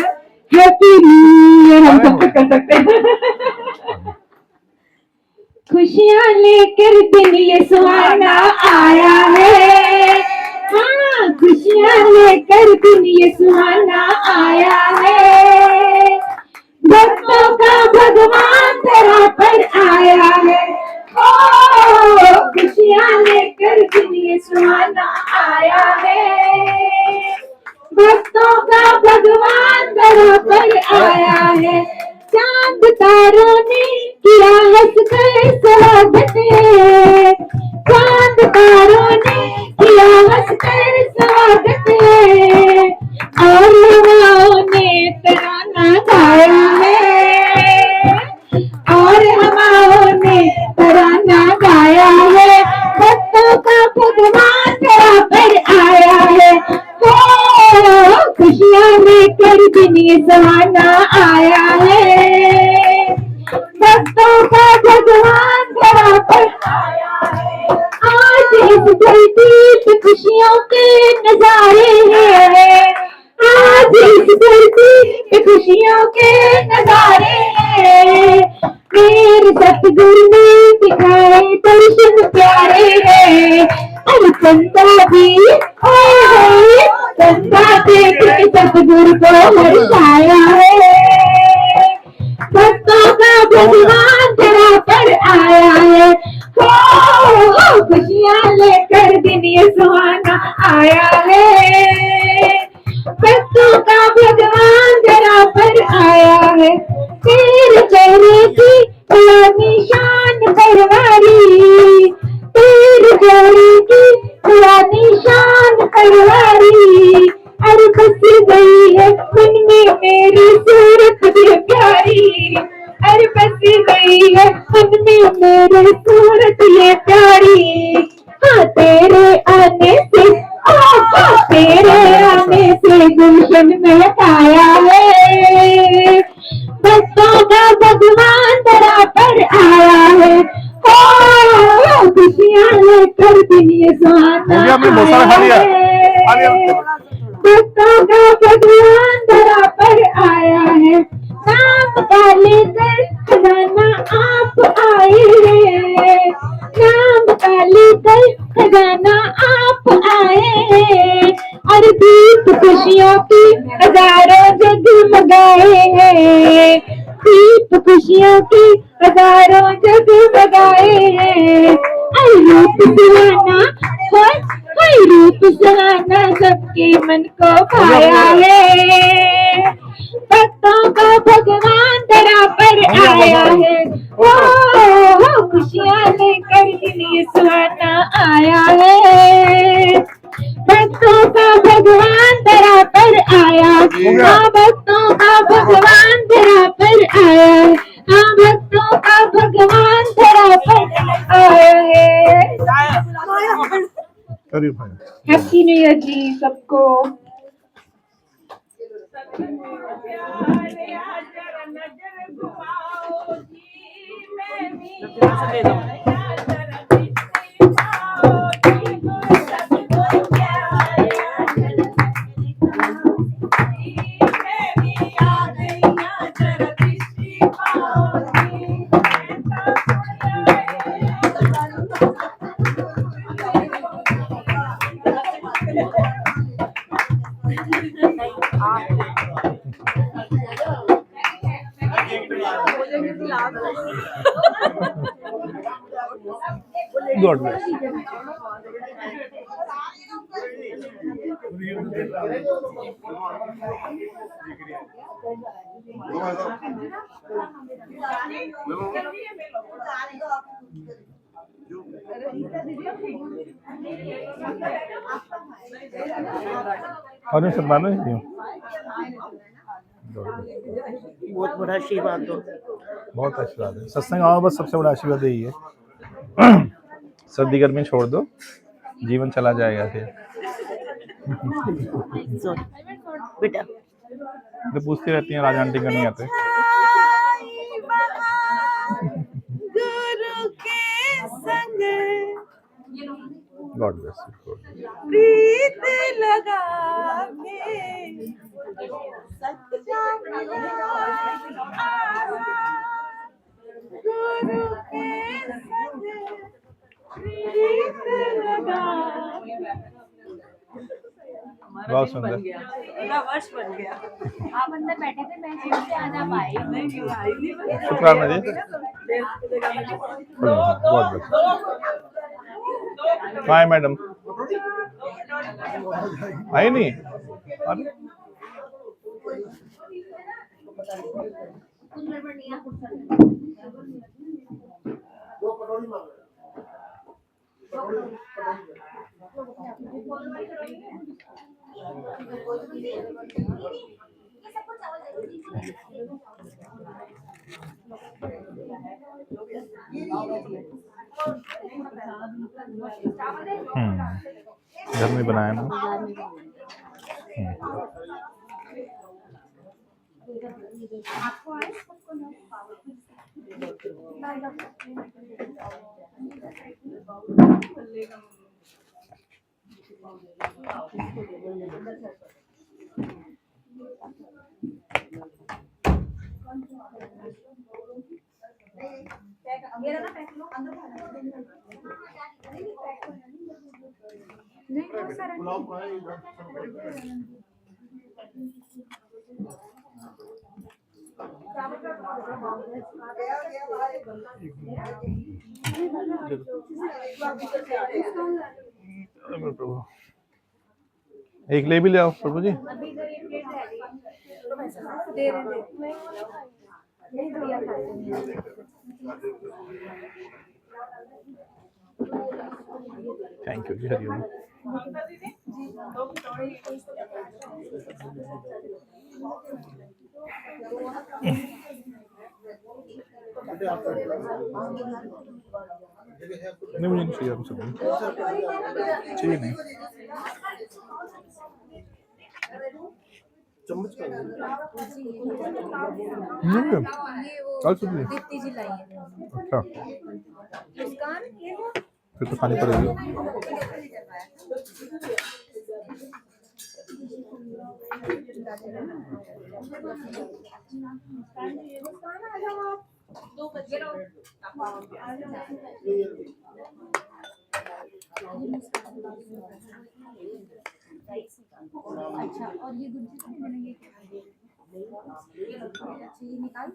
happy new year. हम सब कुछ कर सकते हैं। खुशियाँ लेकर दिन ये सुहाना आया है, हाँ खुशियाँ लेकर दिन ये सुहाना आया है, भक्तों का भगवान धरा पर आया है, ओ खुशियाँ लेकर दिन ये सुहाना आया है, भक्तों का भगवान धरा पर आया है, चांद तारों ने किया हंस कर स्वागत है, चांद तारों ने किया हंस कर स्वागत है, और हवाओं ने तराना गाया है, और हवाओं ने तराना गाया है, भक्तों का भगवान धरा पर आया कर दिन ये सुहाना आया है। भक्तों का भगवान धरा पर आया है। आज इस धरती पे खुशियों के नजारे हैं। आज इस धरती पे खुशियों के नजारे हैं। मेरे सतगुरु ने दिखाए दर्शन प्यारे हैं। अरे चंदा भी ओए चंदा देख के सतगुरु को हर्षाया है। भक्तों का भगवान धरा पर आया है। हो खुशियाँ लेकर दिन ये सुहाना आया है। भक्तों का भगवान धरा पर आया है। तेरे चेहरे की निशान परवारी, तेरे चेहरे की निशान परवारी। अरे बस गई है मन में मेरी सूरत भी प्यारी। अरे बस गई है मन में मेरी सूरत ये प्यारी। हाँ तेरे आने से तेरे आने से गुलशन महकाया है। भक्तों का भगवान धरा पर आया है। ओ खुशियाँ लेकर दिन ये सुहाना आया है। भक्तों का भगवान धरा पर आया है। नाम का लेकर खजाना आप आए हैं। नाम का लेकर खजाना आप आए हैं। और दीप खुशियों की हजारों जगमगाए हैं। दीप खुशियों की हजारों जगमगाए हैं। अरे रूप सुहाना हर रूप सुहाना सबके मन को भाया है। भक्तों का भगवान धरा पर आया है। ओ खुशियाँ लेकर दिन ये सुहाना आया है। भक्तों का भगवान धरा पर आया। हाँ भक्तों का भगवान धरा पर आया है। हाँ भक्तों का भगवान धरा पर आया है। हैप्पी न्यू ईयर जी सबको। God bless. और मैं सब मानो ही हूँ। बहुत बड़ा आशीर्वाद दो। बहुत आशीर्वाद है। सत्संग आओ बस, सबसे बड़ा आशीर्वाद यही है। सर्दी गर्मी छोड़ दो, जीवन चला जाएगा फिर। बेटा तो पूछती रहती हैं राजा आंटी का नहीं आते। गुरु के संग गॉड ब्लेस यू। प्रीत लगा के सच्चा मिला गुरु के संग प्रीत लगा। बहुत सुंदर। पूरा वर्ष बन गया। आप अंदर बैठे थे, मैं सीट से आना पाई नहीं। शुक्राना जी। God bless. Hi madam. आई नहीं? अरे घर में बनाया ना। आपको आए सबको ना मेरा ना पैक लो अंदर नहीं बहुत सारा एक ले भी ले आओ प्रभु जी। अभी इधर ये प्लेट दे रहे नहीं भैया खाते थैंक यू जी, हरिओम। ममता दीदी नहीं मुझे नहीं चाहिए, हमसे चाहिए नहीं। चम्मच का कल सुबह दीप्ति जी लाई है अच्छा, मुस्कान ये वो फिर तो खानी पड़ेगी। मुस्कान आ जाओ आप 2 बजे अच्छा और ये गुज्जी कितने बनेंगे अच्छा ये निकाल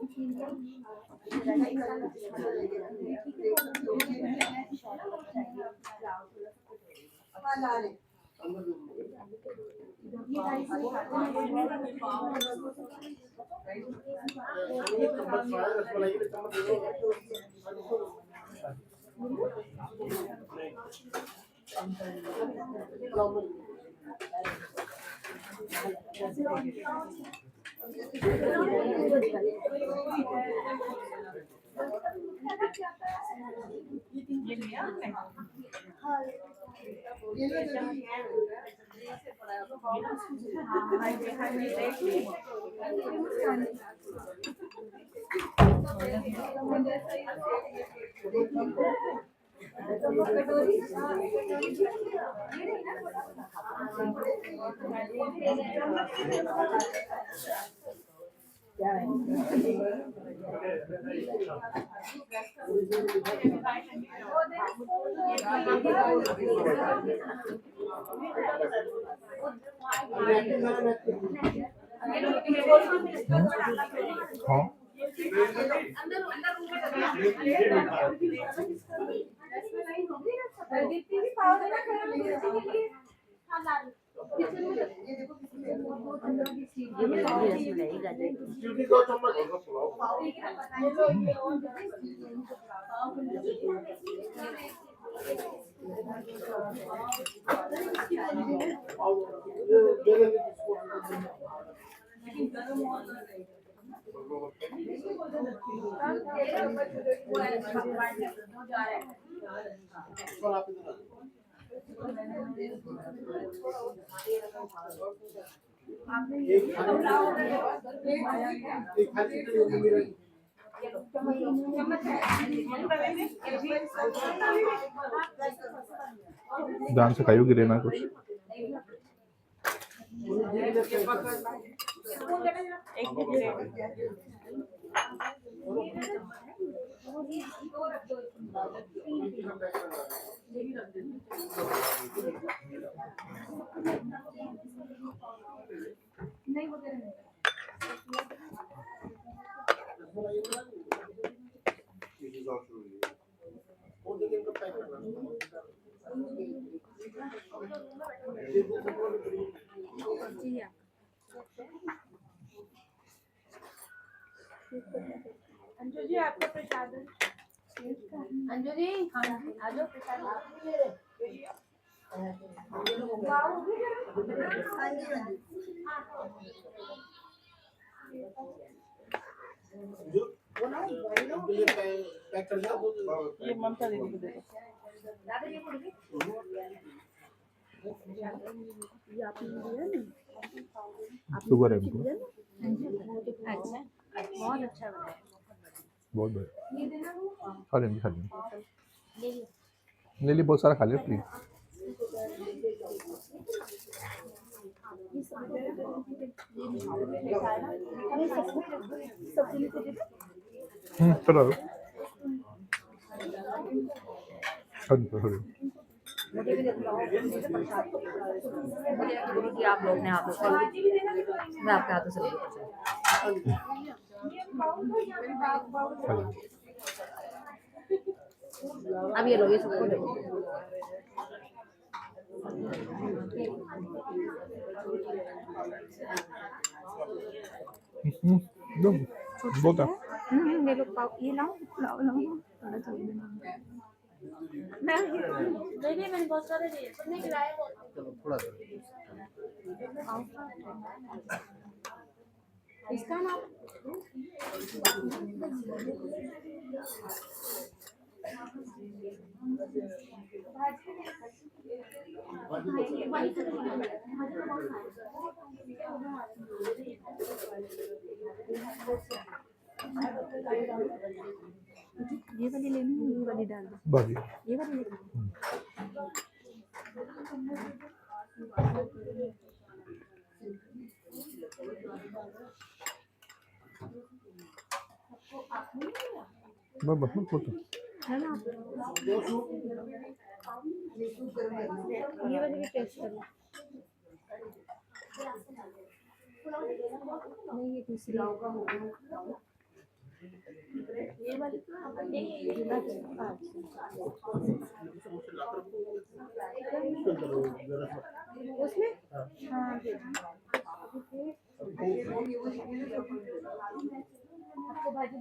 हाँ दीप्ति भी पाव देना खड़ा के लिए हाँ ला ध्यान से खाइयो, गिरे ना कुछ। नहीं वगैरह नहीं जी अंजू जी आपका प्रसाद अंजू जी हाँ आ जाओ प्रसाद पैक कर दो। ये ममता दीदी को दे दो शुगर है इनको। अच्छा बहुत अच्छा बना है। बहुत बढ़िया। खा लेंगे खा लेंगे। ले ली बहुत सारा खा लिया प्लीज। चलो गुरु जी आप लोग ने हाथों से, मैं आपके हाथों से अब ये लो, ये सबको दो। बहुत है। ये लो पाव, ये लाओ लाओ लाओ थोड़ा सा नहीं मैंने बहुत सारे लिए, सबने खिलाया बहुत। चलो थोड़ा सा इसका नाम ये वाली लेनी है, ये वाली डाल दो, बाकी ये वाली लेनी बस है ना। ये वाली भी टेस्ट करो। नहीं ये दूसरी ये वाली उसमें हाँ आपको भाजी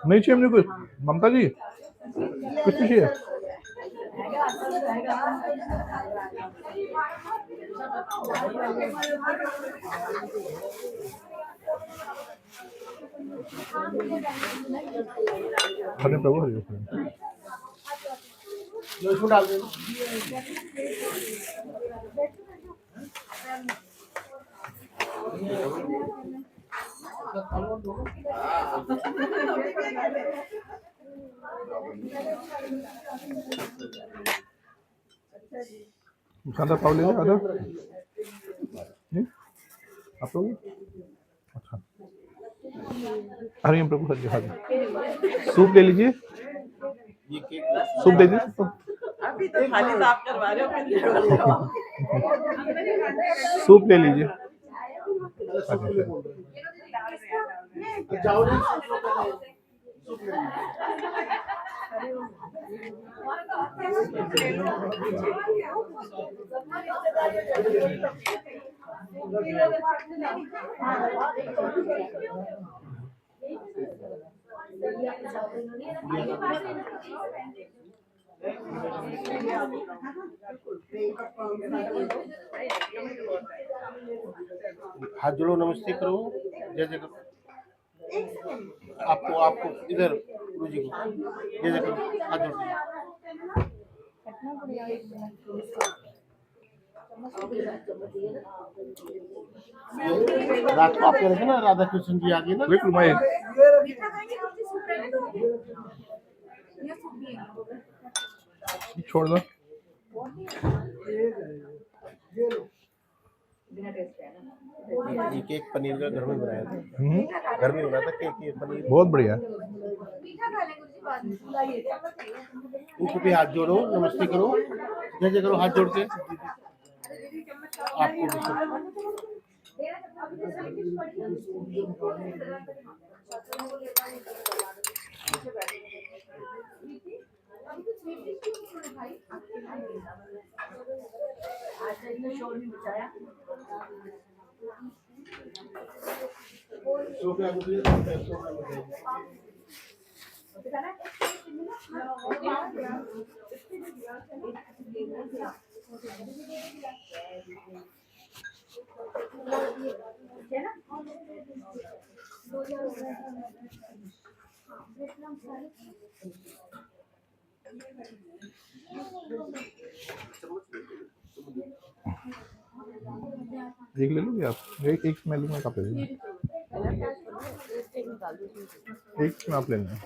नहीं चाहिए मुझे कुछ। ममता जी कुछ नहीं चाहिए। हरे प्रभु हरे प्रभु। इसमें डाल दो। मसाला पाव ले आधा। नहीं आप लोग अच्छा हरे प्रभु हरे हरे। सूप ले लीजिए, ये केक सूप दे दीजिए। अभी तो थाली साफ करवा रहे हो सूप ले लीजिए। जाओ हाथ जोड़ो, नमस्ते करो, जय जय करो। आपको आपको इधर गुरु जी को जय जय करो, हाथ जोड़ो। रात को आप कह रहे थे ना राधा कृष्ण जी आ गए ना। बिल्कुल मैं छोड़ दो। ये केक पनीर का घर में बनाया था, हम्म, घर में बना था केक ये पनीर। बहुत बढ़िया। मीठा खा ले गुरुजी बाद में उनको भी हाथ जोड़ो, नमस्ते करो, जैसे करो हाथ जोड़ के। आपको भी आज इतना शोर नहीं मचाया। सोफिया को दिया, सोफिया को दिया। एक ले लोगे आप? एक मैं लूँगा, कप ले लेना। एक में आप लेना।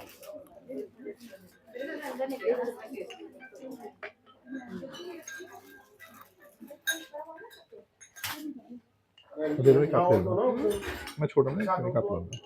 उधर में कप ले लो, मैं छोटा ना इसमें कप लूँगा।